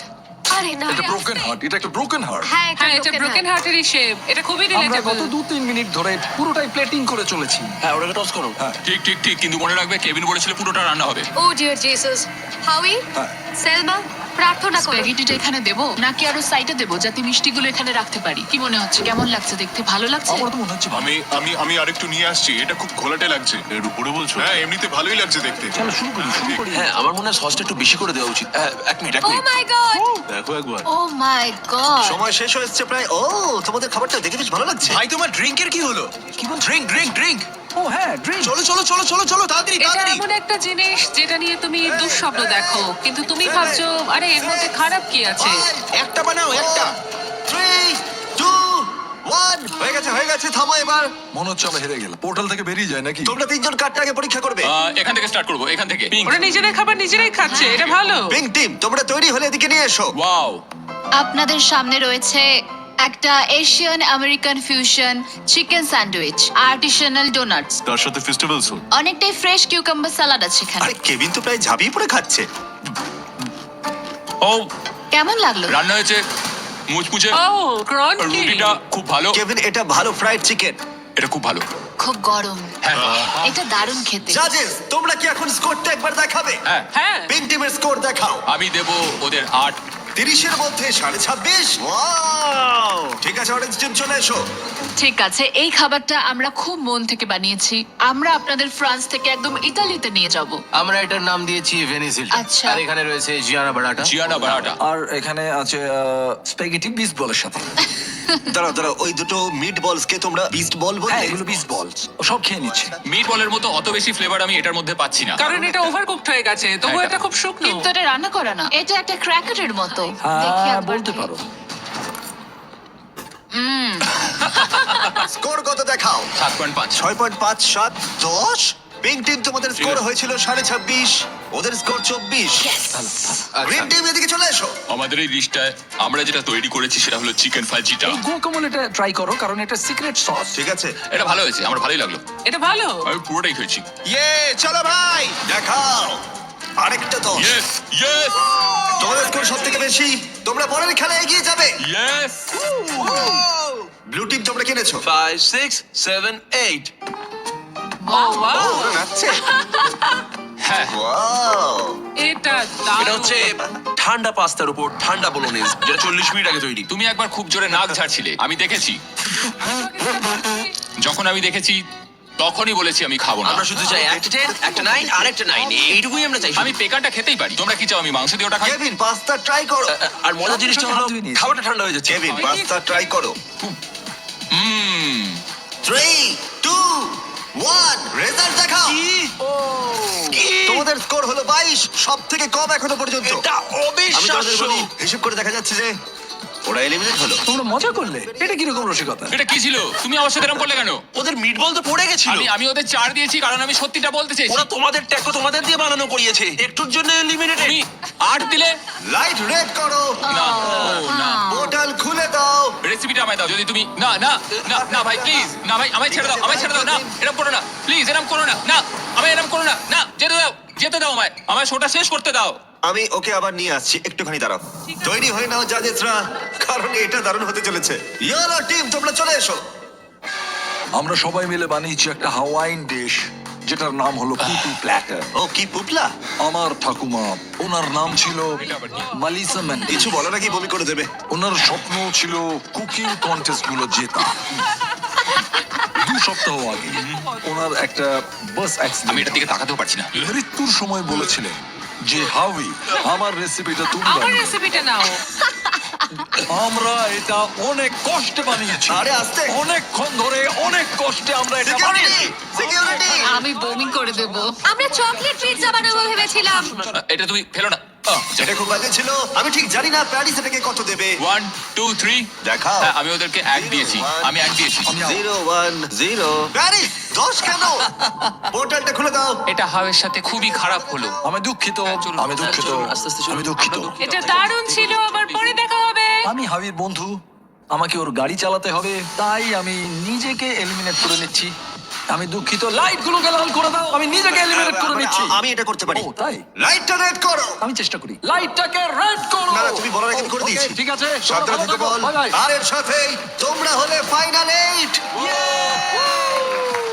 আরে না। এটা ব্রোকেন হার্ট। এটা একটা ব্রোকেন হার্ট। হ্যাঁ হ্যাঁ, এটা ব্রোকেন হার্টেরই শেপ। এটা খুবই আমরা রিলেটেবল। গত 2-3 মিনিট ধরে পুরোটাই প্লেটিং করে চলেছি। হ্যাঁ, ওটাকে টস করো। হ্যাঁ। ঠিক ঠিক ঠিক, কিন্তু মনে রাখবে কেভিন বলেছিল পুরোটা রান্না হবে। ও ডিয়ার জিসাস। হাউই, হ্যাঁ। সেলমা, প্রার্থনা করো। স্প্যাগেটিটা এখানে দেবো নাকি আরো সাইডে দেবো, যাতে মিষ্টিগুলো এখানে রাখতে পারি? কি মনে হচ্ছে, কেমন লাগছে দেখতে? ভালো লাগছে? আমার তো মনে হচ্ছে ভালো। আমি আমি আমি আরেকটু নিয়ে আসছি, এটা খুব ঘোলাটে লাগছে। এর উপরে বলছো? হ্যাঁ এমনিতে ভালোই লাগছে দেখতে। চলো শুরু করি, শুরু করি। হ্যাঁ আমার মনে হয় সসটা একটু বেশি করে দেওয়া উচিত। এক মিনিট ও মাই গড, দেখো একবার। ও মাই গড। সময় শেষ হয়ে এসেছে প্রায়। ও তোমাদের খাবারটা দেখে বেশ ভালো লাগছে। ভাই তোমার ড্রিঙ্কের কি হলো? কি বল? Drink drink drink. ও হ্যাঁ, ড্রিঙ্ক। চলো চলো চলো চলো চলো তাড়াতাড়ি এটা তাড়াতাড়ি। এমন একটা জিনিস যেটা নিয়ে তুমি দুঃস্বপ্ন দেখো, কিন্তু তুমি ভাবছো আরে এর মধ্যে খারাপ কি আছে? একটা বানাও একটা। 3, 2, 1 হয়ে গেছে, থামো এবার। মনে হচ্ছে আমরা হেরে গেলাম। পোর্টাল থেকে বেরিয়ে যায় নাকি? তোমরা তিনজন কার্ডটা আগে পরীক্ষা করবে। এখান থেকে স্টার্ট করবো, এখান থেকে। পিঙ্ক। ওরা নিজেদের খাবার নিজেরাই খাচ্ছে, এটা ভালো। পিঙ্ক টিম, তোমরা তৈরি হলে এদিকে নিয়ে এসো। ওয়াও, আপনাদের সামনে রয়েছে একটা Asian American fusion chicken sandwich, artisanal donuts, তার সাথে ফেস্টিভ্যালস। অনেকটাই ফ্রেশ কিউকাম্বার সালাড আছে এখানে। আরে কেভিন তো প্রায় ঝাঁপিয়ে পড়ে খাচ্ছে। ও কেমন লাগলো? রান্না হয়েছে মুচমুচে, ও ক্রঞ্চি। রুটিটা খুব ভালো, কেভিন, এটা ভালো ফ্রাইড চিকেন। এটা খুব ভালো। খুব গরম, হ্যাঁ এটা দারুণ খেতে। জাজেস, তোমরা কি এখন স্কোরটা একবার দেখাবে? হ্যাঁ, হ্যাঁ পিঙ্ক টিমের স্কোর দেখাও। আমি দেবো ওদের 8। 30-এর মধ্যে 26.5। ওয়াও! ঠিক আছে, অরেঞ্জ টিম চলে এসো। ঠিক আছে, এই খাবারটা আমরা খুব মন থেকে বানিয়েছি। আমরা আপনাদের ফ্রান্স থেকে একদম ইতালিতে নিয়ে যাব। আমরা এটার নাম দিয়েছি ভেনিসিল। আচ্ছা। আর এখানে রয়েছে জিয়ানা বারাটা। জিয়ানা বারাটা। আর এখানে আছে স্প্যাগেটি বিস বলের সাথে। দাঁড়াও, ওই দুটো মিট বলস কে তোমরা বিস্ট বল হ্যাঁ, বললে? এগুলো বিস বলস। সব খেয়ে নিচ্ছে। মিট বলের মতো অত বেশি ফ্লেভার আমি এটার মধ্যে পাচ্ছি না। কারণ এটা ওভারকুকড হয়ে গেছে, তবু হ্যাঁ, এটা খুব শুকনো। কিন্তু এটা রান্না করা না। এটা একটা ক্র্যাকারের মতো। দেখি হ্যাঁ, একবার বলতে খেয়ে। পারো। স্কোর কত দেখাও? 7.5। 6.5, 7, 10। পিঙ্ক টিম, তোমাদের স্কোর হয়েছিল 26.5, ওদের স্কোর 24। গ্রিন টিম এদিকে চলে এসো। আমাদের এই ডিশটায় আমরা যেটা তৈরি করেছি সেটা হলো চিকেন ফাজিটা। এই গুয়াকামোলেটা ট্রাই করো, কারণ এটা সিক্রেট সস। ঠিক আছে, এটা ভালো হয়েছে, আমার ভালোই লাগলো। এটা ভালো। আমি পুরোটাই খেয়েছি। ইয়ে চলো ভাই। দেখাও আরেকটা 10। ইয়েস ইয়েস তোমাদের স্কোর সব থেকে বেশি, তোমরা পরের খেলায় এগিয়ে যাবে। ইয়েস। ব্লু টিম, তোমরা কিনেছো? 5, 6, 7, 8। ও ওয়াও, ওরা নাচছে। হ্যাঁ, Wow! এটা এটা হচ্ছে দারুণ। ঠান্ডা পাস্তার উপর ঠান্ডা বলোনেজ, যেটা 40 মিনিট আগে তৈরি। তুমি একবার খুব জোরে নাক ঝাড়ছিলে, আমি দেখেছি। যখন আমি দেখেছি তখনই বলেছি আমি খাবো না। আমরা শুধু চাই একটা 10, একটা 9 আর একটা 9। এইটুকুই আমরা চাই। আমি পেকারটা খেতেই পারি। তোমরা কি চাও আমি মাংস দিয়ে ওটা খাই? কেভিন, পাস্তা ট্রাই করো। আর মজার জিনিসটা হলো খাবারটা ঠান্ডা হয়ে যাচ্ছে। কেভিন, পাস্তা ট্রাই করো। হুম 3, 2, 1 রেজাল্ট দেখাও। তোমাদের স্কোর হলো 22, সব থেকে কম এখনো পর্যন্ত। এটা আমি তোমাদের অবিশ্বাস্য। বলি, হিসেব করে দেখা যাচ্ছে যে ওরা এলিমিনেট হলো। তোমরা মজা করলে? এটা কিরকম রসিকতা? এটা কি ছিল? তুমি আমার সাথে এরকম করলে কেন? ওদের মিটবল তো পড়ে গেছিল। আমি ওদের 4 দিয়েছি কারণ আমি সত্যিটা বলতে চেয়েছি। ওরা তোমাদের ট্যাকো তোমাদের দিয়ে বানানো করিয়েছে। একটুর জন্য এলিমিনেটেড। তুমি 8 দিলে। লাইট রেড করো, না ও না, পোর্টাল খুলে দাও। রেসিপিটা আমায় দাও। যদি তুমি না না না না ভাই প্লিজ, না ভাই আমায় ছেড়ে দাও, আমায় ছেড়ে দাও। না এরকম করো না প্লিজ, এরকম করো না। না আমায় এরকম করো না। না যেতে দাও, যেতে দাও, আমায় শোটা শেষ করতে দাও। আমি ওকে আবার নিয়ে আসছি, একটুখানি দাঁড়াও। তৈরি হয়ে নাও জাজেসরা, কারণ এটা দারুণ হতে চলেছে। ইয়েলো টিম, তোমরা চলে এসো। আমরা সবাই মিলে বানিয়েছি একটা হাওয়াইন ডিশ যেটার নাম হলো পুপু প্ল্যাটার। ও কি পুপলা? আমার ঠাকুমা, ওনার নাম ছিল মালিসা মেন্ডেস। কিছু বলো নাকি বমি করে দেবে? ওনার স্বপ্ন ছিল কুকিং কন্টেস্ট গুলো জেতা। 2 সপ্তাহ আগে ওনার একটা বাস আমি অ্যাক্সিডেন্ট, এটার দিকে তাকাতেও পারছি না। মৃত্যুর সময় বলেছিলেন যে হাউই আমার রেসিপিটা তুমি আমার বানিও। রেসিপিটা নাও। আমরা এটা অনেক কষ্টে বানিয়েছি, আরে আস্তে। অনেকক্ষণ ধরে অনেক কষ্টে আমরা এটা সিকিউরিটি, বানিয়েছি। সিকিউরিটি। আমি বমি করে দেব। আমরা চকলেট পিৎজা বানাবো ভেবেছিলাম। এটা তুমি ফেলো না। এটা খুব বাজে ছিল। আমি ঠিক জানি না প্যারিস এটাকে কত দেবে। 1 2 3 দেখাও। হ্যাঁ, আমি ওদেরকে 1 দিয়েছি। আমি 1 দিয়েছি। 0 1 0। প্যারিস 10 কেন? পোর্টালটা খুলে দাও। এটা হাওয়ের সাথে খুবই খারাপ হলো। আমি দুঃখিত, আমি দুঃখিত, আমি দুঃখিত। এটা দারুণ ছিল, আবার পরে দেখা হবে। আমি হাবির বন্ধু, আমাকে ওর গাড়ি চালাতে হবে, তাই আমি নিজেকে এলিমিনেট করে নিচ্ছি। আমি দুঃখিত, লাইট গুলোকে লাল করে দাও। আমি নিজেকে এলিমিনেট করে নিচ্ছি। আমি এটা করতে পারি। ও তাই? লাইটটা রেড করো। আমি চেষ্টা করি। লাইটটাকে রেড করো। না, না, তুমি বলার আগে আমি করে ওকে, দিয়েছি। ঠিক আছে। সাবধানে ভালো থেকে থাকো, বল। bye bye। আর এর সাথেই তোমরা হলে ফাইনাল 8।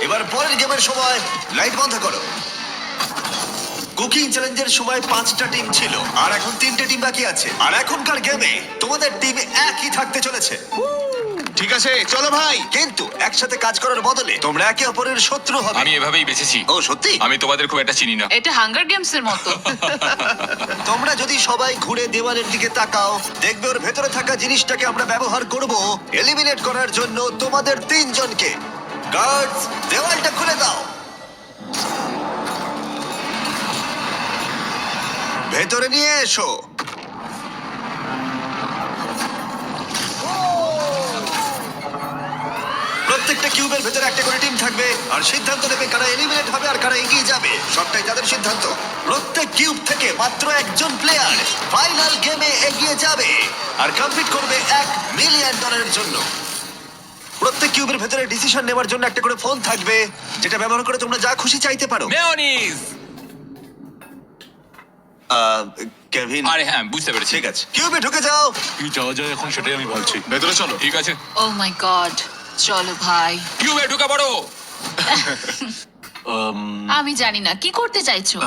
এবার পরের গেমের সময় লাইট বন্ধ করো। কুকিং চ্যালেঞ্জের সময় 5টা টিম ছিল, আর এখন 3টে টিম বাকি আছে। আর এখনকার গেমে তোমাদের টিম একই থাকতে চলেছে, ঠিক আছে চলো ভাই। কিন্তু একসাথে কাজ করার বদলে তোমরা একে অপরের শত্রু হবে। আমি এভাবেই বেঁচেছি। ও সত্যি? আমি তোমাদের খুব একটা চিনি না। এটা হাঙ্গার গেমস এর মতো। তোমরা যদি সবাই ঘুরে দেওয়ালের দিকে তাকাও, দেখবে ওর ভেতরে থাকা জিনিসটাকে আমরা ব্যবহার করব এলিমিনেট করার জন্য তোমাদের 3 জনকে। গার্ডস, দেওয়ালটা খুলে দাও। ভেতরে নিয়ে এসো। প্রত্যেকটা কিউবের ভেতরে একটা করে টিম থাকবে, আর সিদ্ধান্ত নেবে কারা এলিমিনেট হবে আর কারা এগিয়ে যাবে। সবটাই তাদের সিদ্ধান্ত। প্রত্যেক কিউব থেকে মাত্র একজন প্লেয়ার ফাইনাল গেমে এগিয়ে যাবে আর কম্পিট করবে $1 মিলিয়ন জন্য। প্রত্যেক কিউবের ভেতরে ডিসিশন নেওয়ার জন্য একটা করে ফোন থাকবে, যেটা ব্যবহার করে তোমরা যা খুশি চাইতে পারো। মেয়োনিজ। কেভিন, আরে হ্যাঁ, বুঝতে পেরেছি। ঠিক আছে, কিউবে ঢুকে যাও। কি যাওয়া যায় এখন সেটাই আমি ভাবছি। ভেতরে চলো। ঠিক আছে, ও মাই গড, চলো ভাই। কিউবে ঢুকে পড়ো। আমি জানি না কি করতে চাইছো।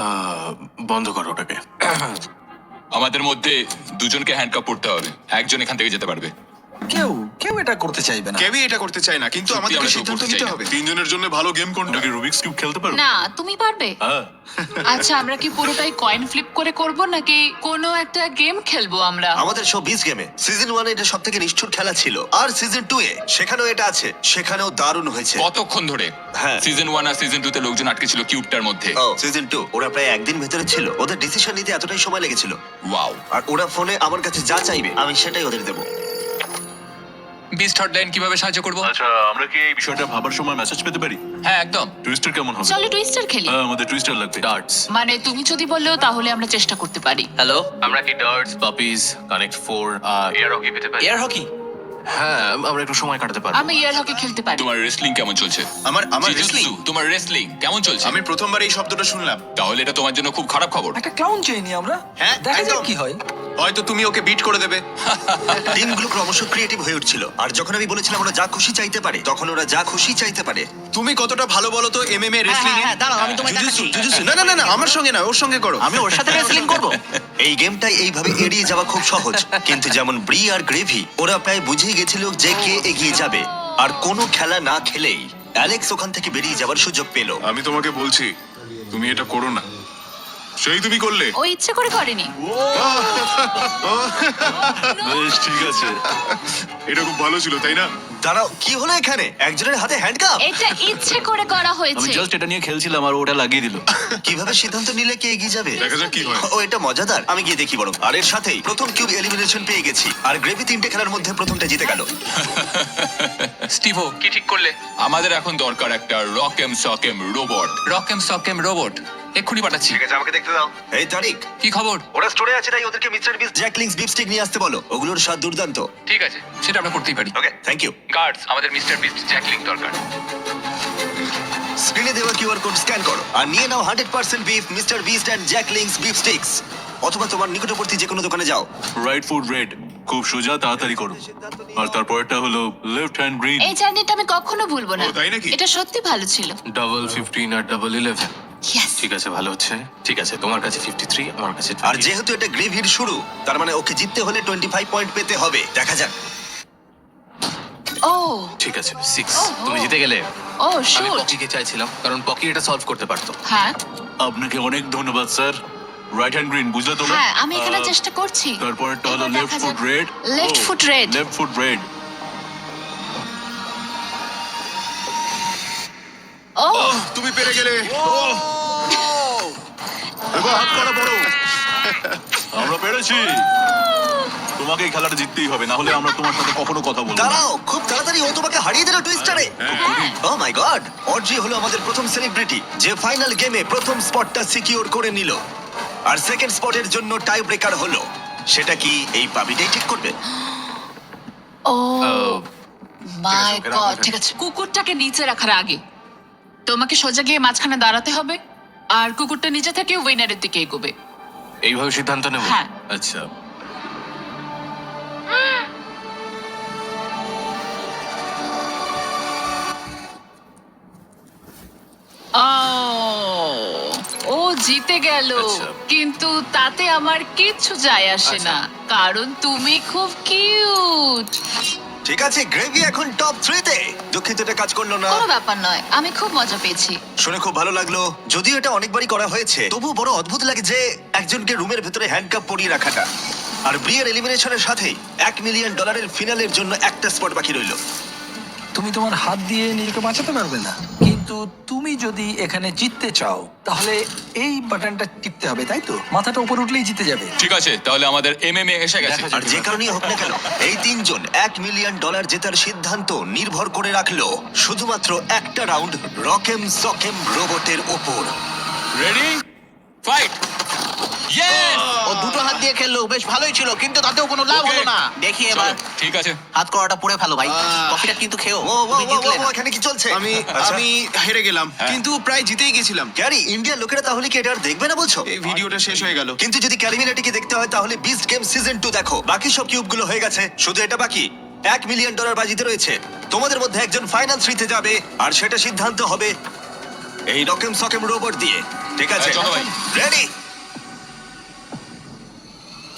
বন্ধ করো ওটাকে। আমাদের মধ্যে দুজনকে হ্যান্ডকাপ পড়তে হবে। একজন এখান থেকে যেতে পারবে। কেউ এটা করতে চাইবে না। কেউই এটা করতে চায় না, কিন্তু সত্যি আমাদেরকে আমরা কেউ সিদ্ধান্ত করতে নিতে চাই না। হবে। 3 জনের জন্য ভালো গেম কোনটা? রুবিক্স কিউব খেলতে পারো? না, তুমি পারবে। আচ্ছা, আমরা কি পুরোটাই কয়েন ফ্লিপ করে করব নাকি কোনো একটা গেম খেলবো আমরা? আমাদের শো 20 গেমে সিজন 1 এটা সবথেকে নিষ্ঠুর খেলা ছিল, আর সিজন 2 এ সেখানেও এটা আছে, সেখানেও দারুণ হয়েছে। কতক্ষণ ধরে? হ্যাঁ। সিজন 1 আর সিজন 2 তে লোকজন আটকে ছিল কিউবটার মধ্যে। ও সিজন 2 ওরা প্রায় একদিন ভেতরে ছিল। ওদের ডিসিশন নিতে এতটাই সময় লেগেছিল। ওয়াও। আর ওরা ফোনে আমার কাছে যা চাইবে আমি সেটাই ওদের দেবো। বিস্ট হটলাইন কিভাবে সাহায্য করব? আচ্ছা, আমরা কি এই বিষয়টা ভাবার সময় মেসেজ পেতে পারি? হ্যাঁ, একদম। টুইস্টার কেমন হবে? চলো টুইস্টার খেলি। আমাদের টুইস্টার লাগবে। ডার্টস। মানে তুমি যদি বললো তাহলে আমরা চেষ্টা করতে পারি। হ্যালো, আমরা কি ডার্টস, পাপিজ, কানেক্ট 4 আর এয়ার হকি পেতে পারি? Air hockey? হ্যাঁ, আমরা একটু সময় কাটাতে পারবো। আমি এয়ার হকি খেলতে পারি। তোমার রেসলিং কেমন চলছে? আমার জিজুৎসু, তোমার রেসলিং কেমন চলছে? আমি প্রথমবার এই শব্দটা শুনলাম। তাহলে এটা তোমার জন্য খুব খারাপ খবর। একটা ক্লাউন চাইনি আমরা। হ্যাঁ, দেখা যাক একদম। কি হয়। হয়তো তুমি ওকে বিট করে দেবে। টিমগুলো ক্রমশ ক্রিয়েটিভ হয়ে উঠছিল, আর যখন আমি বলেছিলাম ওরা যা খুশি চাইতে পারে, তখন ওরা যা খুশি চাইতে পারে। তুমি কতটা ভালো বলো তো এমএমএ রেসলিং এ? দাঁড়াও, আমি তোমায় জুজুৎসু, জুজুৎসু। না না না না, আমার সঙ্গে না, ওর সঙ্গে করো। আমি ওর সাথে রেসলিং করব। এই গেমটাই এইভাবে এড়িয়ে যাওয়া খুব সহজ, কিন্তু যেমন ব্রি আর গ্রেভি ওরা প্রায় বুঝেই গেছিল যে কে এগিয়ে যাবে, আর কোনো খেলা না খেলেই অ্যালেক্স ওখান থেকে বেরিয়ে যাওয়ার সুযোগ পেল। আমি তোমাকে বলছি, তুমি এটা করো না। সেই তুমি করলে। ও ইচ্ছে করে করেনি। বেশ, ঠিক আছে। এটা খুব ভালো ছিল, তাই না? দাঁড়াও, কি হলো এখানে? একজনের হাতে হ্যান্ডকাপ? এটা ইচ্ছে করে করা হয়েছে। এটা নিয়ে খেলছিলাম আর ওটা লাগিয়ে দিল। কিভাবে সিদ্ধান্ত নিলে কে এগিয়ে যাবে? দেখা যাক কি হয়। ও, এটা মজাদার। আমি গিয়ে দেখি বরং। আর এর সাথেই প্রথম কিউব এলিমিনেশন পেয়ে গেছি, আর গ্রেভি 3টে খেলার মধ্যে প্রথমটা জিতে গেল। স্টিভো, কি ঠিক করলে? আমাদের এখন দরকার একটা রকএম সকেম রোবট। রকএম সকেম রোবট এক্ষুনি পাঠাচ্ছি। ঠিক আছে, আমাকে দেখতে দাও। এই তারিক, কি খবর? ওরা স্টোরে আছে, তাই ওদেরকে mister beast Jack Link's beef stick নিয়ে আসতে বলো। ওগুলোর স্বাদ দুর্দান্ত। ঠিক আছে, সেটা আমরা করতেই পারি। Okay, thank you. গার্ডস, আমাদের মিস্টার বিস্ট জ্যাকলিং দরকার। স্ক্রিনে দেওয়া কিউআর কোড স্ক্যান করো আর নিয়ে নাও 100% beef Mr Beast and Jack Link's beef sticks. অথবা তোমার নিকটবর্তী যে কোনো দোকানে যাও। রাইট ফুট রেড, খুব সোজা, তাড়াতাড়ি করো। আর তারপরটা হলো লেফট হ্যান্ড গ্রিন। এই জার্নিটা আমি কখনো ভুলবো না। ও, তাই নাকি? এটা সত্যি ভালো ছিল। ডাবল 15 আর ডাবল 11। Yes! ঠিক আছে, ভালো হচ্ছে। ঠিক আছে, তোমার কাছে 53, আমার কাছে আর 20। যেহেতু এটা গ্রেভির শুরু, তার মানে ওকে জিততে হলে 25 পয়েন্ট পেতে হবে। দেখা যাক। ও ঠিক আছে 6। ওহো। তুমি জিতে গেলে। ও আমি শুট। পকিকে চাইছিলাম কারণ পকি এটা সলভ করতে পারতো। হ্যাঁ আপনাকে অনেক ধন্যবাদ স্যার। রাইট হ্যান্ড গ্রিন, বুঝলে তো? হ্যাঁ আমি এখানে চেষ্টা করছি। তারপরটা হলো এবার লেফট দেখা ফুট যাক। Red. Left foot red. Left foot red. ও তুমি পেরে গেলে। এবার হাত করা বড়। আমরা পেরেছি। তোমাকে এই খেলাটা জিততেই হবে, না হলে আমরা তোমার সাথে কখনো কথা বলবো না। দাঁড়াও, খুব তাড়াতাড়ি ও তোমাকে হারিয়ে দিল টুইস্টারে। ও মাই গড, অড্রি হলো আমাদের প্রথম সেলিব্রিটি যে ফাইনাল গেমে প্রথম স্পটটা সিকিউর করে নিল। আর সেকেন্ড স্পটের জন্য টাই ব্রেকার হলো। সেটা কি এই পাবিটাই ঠিক করবে? ও মাই ওকে, গড। রাখো। ঠিক আছে। কুকুরটাকে নিচে রাখার আগে তোমাকে সোজা গিয়ে মাঝখানে দাঁড়াতে হবে, আর কুকুরটা নিচে থেকে উইনারের দিকে এগোবে। এইভাবে সিদ্ধান্ত নেব। হ্যাঁ। আচ্ছা। ও, ও জিতে গেল, আচ্ছা। কিন্তু তাতে আমার কিচ্ছু যায় আসে আচ্ছা। না, কারণ তুমি খুব কিউট। ঠিক আছে, গ্রেভি এখন টপ 3 তে। দুঃখিত এটা কাজ করলো না। কোনো ব্যাপার নয়, আমি খুব মজা পেয়েছি। শুনে খুব ভালো লাগলো। যদিও এটা অনেকবারই করা হয়েছে, তবু বড় অদ্ভুত লাগে যে একজনকে রুমের ভেতরে হ্যান্ডকাপ পরিয়ে রাখাটা। আর ব্রিয়ার এলিমিনেশনের সাথেই $1 মিলিয়ন ফিনালের জন্য একটা স্পট বাকি রইলো। তুমি তোমার হাত দিয়ে নিজেকে বাঁচাতে পারবে না, কিন্তু তুমি যদি এখানে জিততে চাও তাহলে এই বাটনটা টিপতে হবে, তাই তো? মাথাটা উপর উঠলেই জিতে যাবে। ঠিক আছে, তাহলে আমাদের এমএমএ এসে গেছে। আর যে কারণেই হোক না কেন, এই তিনজন $1 মিলিয়ন জেতার সিদ্ধান্ত নির্ভর করে রাখলো শুধুমাত্র একটা রাউন্ড রকেম সকেম রোবটের ওপর। Ready, fight. ইয়েস! ও দুটো হাত দিয়ে খেললো, বেশ ভালোই ছিল, কিন্তু তাতেও কোনো লাভ হলো না। দেখি এবার ঠিক আছে। হাত করাটা পড়ে ফেলো ভাই। কফিটা কিন্তু খেও। ও ও ও ও, ও, এখানে কি চলছে? আমি আচ্ছা। আমি হেরে গেলাম, কিন্তু প্রায় জিতেই গেছিলাম। ক্যারি, ইন্ডিয়ার লোকেরা তাহলে কি এটা আর দেখবে না বলছো? এই ভিডিওটা শেষ হয়ে গেল। কিন্তু যদি ক্যালিমিনেটিকে দেখতে হয় তাহলে বিস্ট গেম সিজন 2 দেখো। বাকি সব কিউবগুলো হয়ে গেছে, শুধু এটা বাকি। $1 মিলিয়ন বাজিতে রয়েছে। তোমাদের মধ্যে একজন ফাইনাল 3-তে যাবে, আর সেটা সিদ্ধান্ত হবে এই রকেম সকেম রোবট দিয়ে। ঠিক আছে, হ্যাঁ, চলো ভাই। Ready,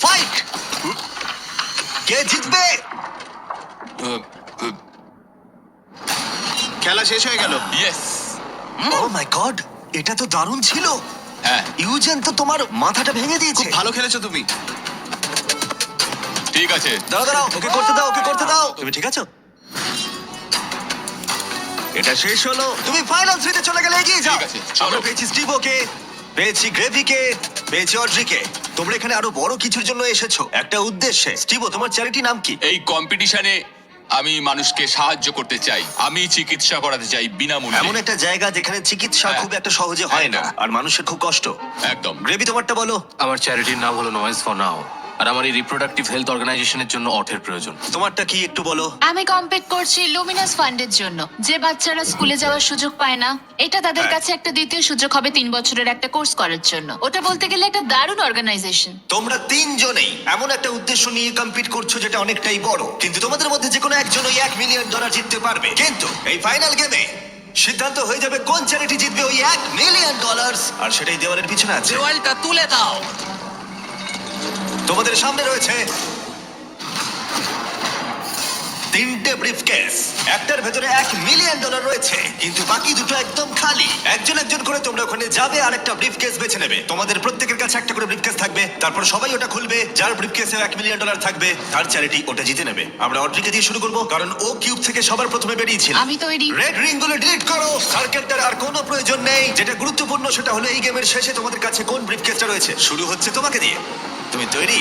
fight! কে জিতবে? খেলা শেষ হয়ে গেল। ইয়েস। ও মাই গড, এটা তো দারুণ ছিল। হ্যাঁ, ইউজেন তো তোমার মাথাটা ভেঙে দিয়েছে। খুব ভালো খেলেছো তুমি। ঠিক আছে। দাঁড়াও দাঁড়াও, ওকে করতে দাও, ওকে করতে দাও। তুমি ঠিক আছো? এটা শেষ হলো, তুমি ফাইনাল 3-তে চলে গেলে, এগিয়ে যাও। ঠিক আছে, চলো। আমরা পেয়েছি স্টিভোকে, পেয়েছি গ্রেভিকে, পেয়েছি অড্রিকে। তোমরা এখানে আরো বড় কিছুর জন্য এসেছো, একটা উদ্দেশ্যে। স্টিভো, তোমার চ্যারিটি নাম কি? এই কম্পিটিশনে আমি মানুষকে সাহায্য করতে চাই। আমি চিকিৎসা করাতে চাই এমন বিনামূল্যে। একটা জায়গা যেখানে চিকিৎসা হ্যাঁ। খুব একটা সহজে হয় না, একদম। আর মানুষের খুব কষ্ট। একদম। গ্রেভি, তোমারটা বলো। আমার চ্যারিটির নাম হলো নয়েজ ফর নাও, আর আমার এই রিপ্রোডাক্টিভ হেলথ অর্গানাইজেশনের জন্য অর্থের প্রয়োজন। তোমারটা কি একটু বলো। আমি কম্পিট করছি লুমিনাস ফান্ডের জন্য, যে বাচ্চারা স্কুলে যাওয়ার সুযোগ পায় না। এটা তাদের হ্যাঁ। কাছে একটা দ্বিতীয় সুযোগ হবে 3 বছরের একটা কোর্স করার জন্য। ওটা বলতে গেলে একটা দারুণ অর্গানাইজেশন। তোমরা তিনজনেই এমন একটা উদ্দেশ্য নিয়ে কম্পিট করছো যেটা অনেকটাই বড়, কিন্তু তোমাদের মধ্যে যে কোনো একজনই $1 মিলিয়ন জিততে পারবে। কিন্তু এই ফাইনাল গেমে সিদ্ধান্ত হয়ে যাবে কোন চ্যারিটি জিতবে ওই $1 মিলিয়ন, আর সেটাই দেওয়ালের পিছনে আছে। দেওয়ালটা তুলে দাও। তোমাদের সামনে রয়েছে 3টে ব্রিফকেস। একটার ভেতরে $1 মিলিয়ন রয়েছে, কিন্তু বাকি দুটো একদম খালি। একজন একজন করে তোমরা ওখানে যাবে আর একটা ব্রিফকেস বেছে নেবে। তোমাদের প্রত্যেকের কাছে একটা করে ব্রিফকেস থাকবে। তারপর সবাই ওটা খুলবে, যার ব্রিফকেসে $1 মিলিয়ন থাকবে তার চ্যারিটি ওটা জিতে নেবে। আমরা অড্রিকে দিয়ে শুরু করবো, কারণ ও কিউব থেকে সবার প্রথমে বেরিয়েছিল। আমি তৈরি। রেড রিং গুলো ডিলিট করো। সার্কেলটার আর কোনো প্রয়োজন নেই। যেটা গুরুত্বপূর্ণ সেটা হলো এই গেমের শেষে তোমাদের কাছে কোন ব্রিফকেসটা রয়েছে। শুরু হচ্ছে তোমাকে দিয়ে। তুমি তৈরি?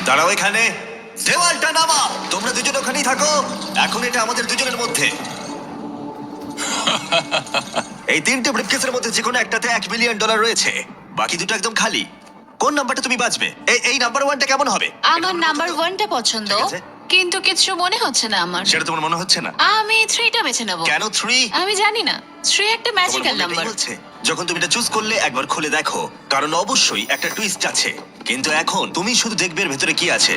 দাঁড়াও এখানে, দেওয়ালটা নামাও। তোমরা দুজন ওখানেই থাকো, এখন এটা আমাদের দুজনের মধ্যে। এই 3টে ব্রিফকেসের মধ্যে যে কোনো একটাতে $1 মিলিয়ন রয়েছে, বাকি দুটো একদম খালি। কোন নাম্বারটা তুমি বাঁচবে? এই নাম্বার 1টা কেমন হবে? আমার নাম্বার 1টা পছন্দ, ঠিক আছে। কিন্তু কিছু মনে হচ্ছে না আমার। সেটা তোমার মনে হচ্ছে না? আমি 3টা বেছে নেব। কেন 3? আমি জানি না, 3 একটা ম্যাজিক্যাল নাম্বার। যখন তুমি এটা চুজ করলে একবার খুলে দেখো, কারণ অবশ্যই একটা টুইস্ট আছে। কিন্তু এখন তুমি শুধু দেখবে এর ভেতরে কি আছে।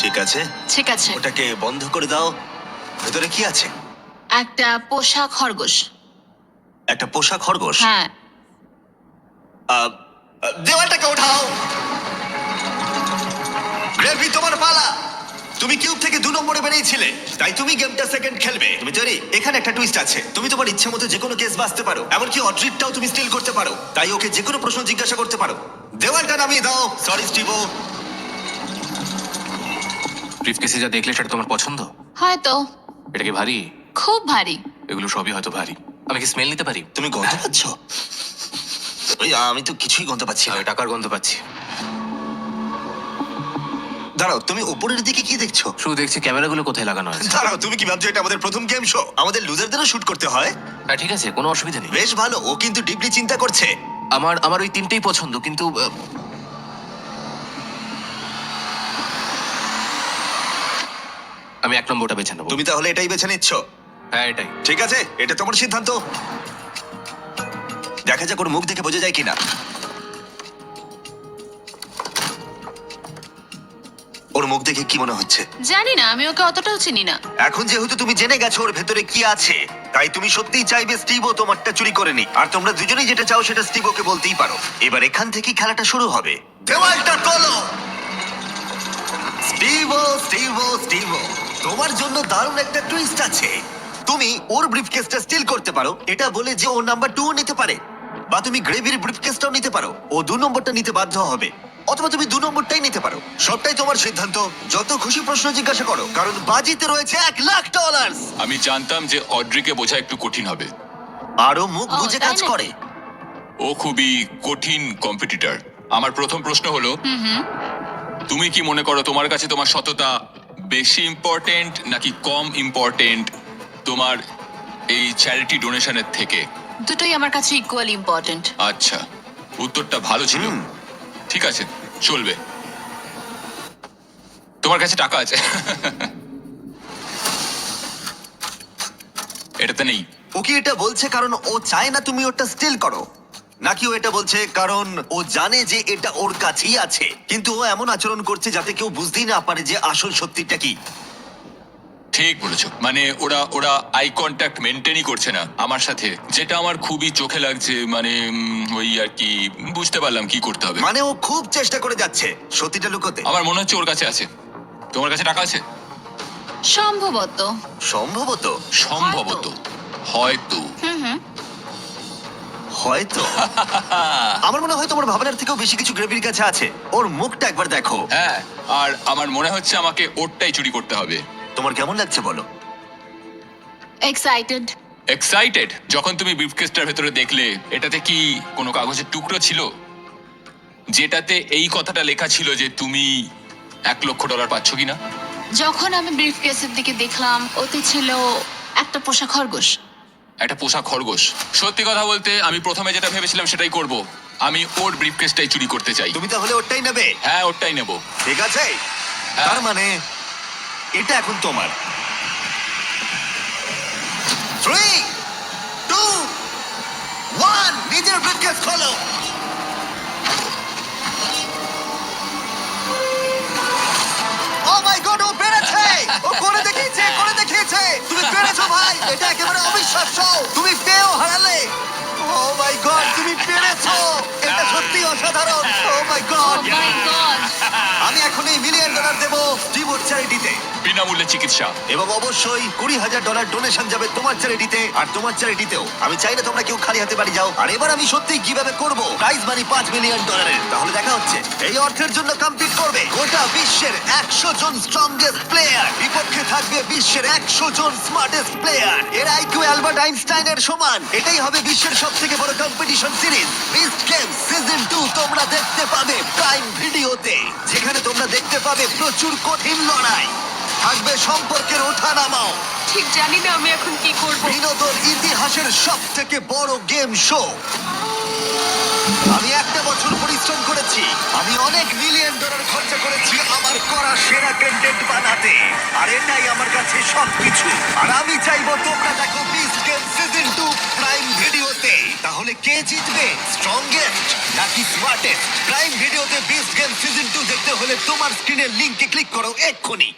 ঠিক আছে, ঠিক আছে। ওটাকে বন্ধ করে দাও। ভেতরে কি আছে? একটা পোষা খরগোশ। একটা পোষা খরগোশ। হ্যাঁ। আহ, দেওয়ালটাকে ওঠাও। গ্রেভি, তোমার পালা। তুমি কিউব থেকে 2 নম্বরে বেরিয়েছিলে, তাই তুমি গেমটা সেকেন্ড খেলবে। তুমি তৈরি? এখানে একটা টুইস্ট আছে। তুমি তোমার ইচ্ছে মতো যে কোনো কেস বাঁচতে পারো, এমনকি অড্রিটটাও তুমি স্টিল করতে পারো। তাই ওকে যে কোনো প্রশ্ন জিজ্ঞাসা করতে পারো। দেওয়ালটা নামিয়ে দাও। সরি স্টিভো। ব্রিফকেসে যা দেখলে সেটা তোমার পছন্দ? হয়তো। এটা কি ভারী? খুব ভারী। এগুলো সবই হয়তো ভারী। আমি কি স্মেল নিতে পারি? তুমি গন্ধ পাচ্ছ? ওই আমি তো কিছুই গন্ধ পাচ্ছি না। আমি টাকার গন্ধ পাচ্ছি। দাঁড়াও, তুমি উপরের দিকে কি দেখছো? শুধু দেখছি ক্যামেরাগুলো কোথায় লাগানো আছে। দাঁড়াও, তুমি কি ভাবছো এটা আমাদের প্রথম গেম শো? আমাদের লুজারদেরও শুট করতে হয়। হ্যাঁ ঠিক আছে, কোনো অসুবিধা নেই। বেশ ভালো, ও কিন্তু ডিপলি চিন্তা করছে। আমার ওই তিনটেই পছন্দ, কিন্তু আমি 1 নম্বরটা বেছে নেবো। তুমি তাহলে এটাই বেছে নিচ্ছ? হ্যাঁ এটাই। ঠিক আছে, এটা তোমার সিদ্ধান্ত। দেখা যাক ওর মুখ দেখে বোঝা যায় কিনা। ওর মুখ দেখে কি মনে হচ্ছে? জানি না, আমি ওকে অতটাও চিনি না। এখন যেহেতু তুমি জেনে গেছো ওর ভেতরে কি আছে, তাই তুমি সত্যিই চাইবে স্টিভও তোমারটা চুরি করে নি। আর তোমরা দুজনেই যেটা চাও সেটা স্টিভকে বলতেই পারো। এবার এখান থেকেই খেলাটা শুরু হবে। দেওয়ালটা তোলো। স্টিভো, তোমার জন্য দারুণ একটা টুইস্ট আছে। তুমি ওর ব্রিফকেসটা স্টিল করতে পারো, এটা বলে যে ও নাম্বার 2 নিতে পারে, বা তুমি গ্রেভির ব্রিফকেসটাও নিতে পারো। ও 2 নম্বরটা নিতে বাধ্য হবে, অথবা তুমি 2 নম্বরটাই নিতে পারো। সবটাই তোমার সিদ্ধান্ত। যত খুশি প্রশ্ন জিজ্ঞাসা করো, কারণ বাজিতে রয়েছে $1,00,000। আমি জানতাম যে অড্রিকে বোঝা একটু কঠিন হবে। আরো মুখ ও, বুঝে তাই কাজ নাকি? করে। ও খুবই কঠিন কম্পিটিটর। আমার প্রথম প্রশ্ন হলো, তুমি কি মনে করো তোমার কাছে তোমার সততা বেশি ইম্পর্টেন্ট নাকি কম ইম্পর্টেন্ট তোমার এই চ্যারিটি ডোনেশনের থেকে? দুটোই আমার কাছে ইকুয়ালি ইম্পর্ট্যান্ট। আচ্ছা, উত্তরটা ভালো ছিল। ঠিক আছে, চলবে। তোমার কাছে টাকা আছে। এটাতে নেই। ও কি এটা বলছে কারণ ও চায় না তুমি ওটা স্টিল করো, নাকি ও এটা বলছে কারণ ও জানে যে এটা ওর কাছেই আছে, কিন্তু ও এমন আচরণ করছে যাতে কেউ বুঝতেই না পারে যে আসল সত্যিটা কি? ঠিক বলেছো, মানে ওরা আই কন্ট্যাক্ট মেনটেনই করছে না আমার সাথে, যেটা আমার খুবই চোখে লাগছে। মানে ওই আর কি, বুঝতে পারলাম কি করতে হবে। মানে ও খুব চেষ্টা করে যাচ্ছে সত্যিটা লুকোতে। আমার মনে হচ্ছে ওর কাছে আছে। তোমার কাছে টাকা আছে? সম্ভবত। সম্ভবত। সম্ভবত, হয়তো। হয়তো। আমার মনে হয় তোমার ভাবনার থেকেও বেশি কিছু গ্রেভির কাছে আছে। ওর মুখটা একবার দেখো। হ্যাঁ, আর আমার মনে হচ্ছে আমাকে ওরটাই চুরি করতে হবে। তোমার কেমন লাগছে বলো? এক্সাইটেড। এক্সাইটেড? যখন তুমি ব্রিফকেসটার ভেতরে দেখলে, এটাতে কি কোনো কাগজের টুকরো ছিল যেটাতে এই কথাটা লেখা ছিল যে তুমি $1,00,000 পাচ্ছ কিনা? যখন আমি ব্রিফকেসের দিকে দেখলাম, ওতে ছিল একটা পোষা খরগোশ। একটা পোষা খরগোশ? সত্যি কথা বলতে আমি প্রথমে যেটা ভেবেছিলাম সেটাই করব। আমি ওর ব্রিফকেসটাই চুরি করতে চাই। তুমি তাহলে ওটাই নেবে? হ্যাঁ, ওরটাই নেব। ঠিক আছে, তার মানে এটা এখন তোমার। 3, 2, 1, নিজের ব্রিফকেস খোলো। ও মাই গড, ও পেরেছে! ও করে দেখিয়েছে। তুমি পেরেছো ভাই, এটা একেবারে অবিশ্বাস্য। তুমি পেয়েও হারালে। ও মাই গড, তুমি পেরেছো! এটা সত্যি অসাধারণ। ও মাই গড। মাই গড। আমি এখন এই $1 মিলিয়ন দেবো স্টিভোর চ্যারিটিতে, বিনামূল্যে চিকিৎসা। এবং অবশ্যই $20,000 ডোনেশন যাবে তোমার চ্যারিটিতে, আর তোমার চ্যারিটিতেও। আমি চাই না তোমরা কেউ খালি হাতে বাড়ি যাও। আর এবার আমি সত্যিই কিভাবে করব প্রাইজ মানি $5 মিলিয়ন। তাহলে দেখা হচ্ছে। এই অর্থের জন্য কম্পিট করবে গোটা বিশ্বের 100 জন স্ট্রংগেস্ট প্লেয়ার, বিপক্ষে থাকবে বিশ্বের 100 জন স্মার্টেস্ট প্লেয়ার। এর আইকিউ অ্যালবার্ট আইনস্টাইনের সমান। এটাই হবে বিশ্বের সবথেকে বড় competition series. Beast games season 2 তোমরা দেখতে পাবে প্রাইম ভিডিওতে, যেখানে তোমরা দেখতে পাবে প্রচুর কঠিন লড়াই, থাকবে সম্পর্কের ওঠানামাও, ঠিক জানি না আমি এখন কি করব। বিনোদন ইতিহাসের সবথেকে বড় গেম শো। আমি 1 বছর পরিশ্রম করেছি, আমি অনেক $1 মিলিয়ন খরচা করেছি আমার করা সেরা কন্টেন্ট বানাতে, আর এটাই আমার কাছে সবকিছু। আর আমি চাইবো তোমরা দেখো বিস্ট গেম সিজন কে জিতবে, স্ট্রংগেস্ট নাকি স্মার্টেস্ট? প্রাইম ভিডিওতে বিস্ট গেম সিজন 2 দেখতে হলে তোমার স্ক্রিনের লিংকে ক্লিক করো এক্ষুনি।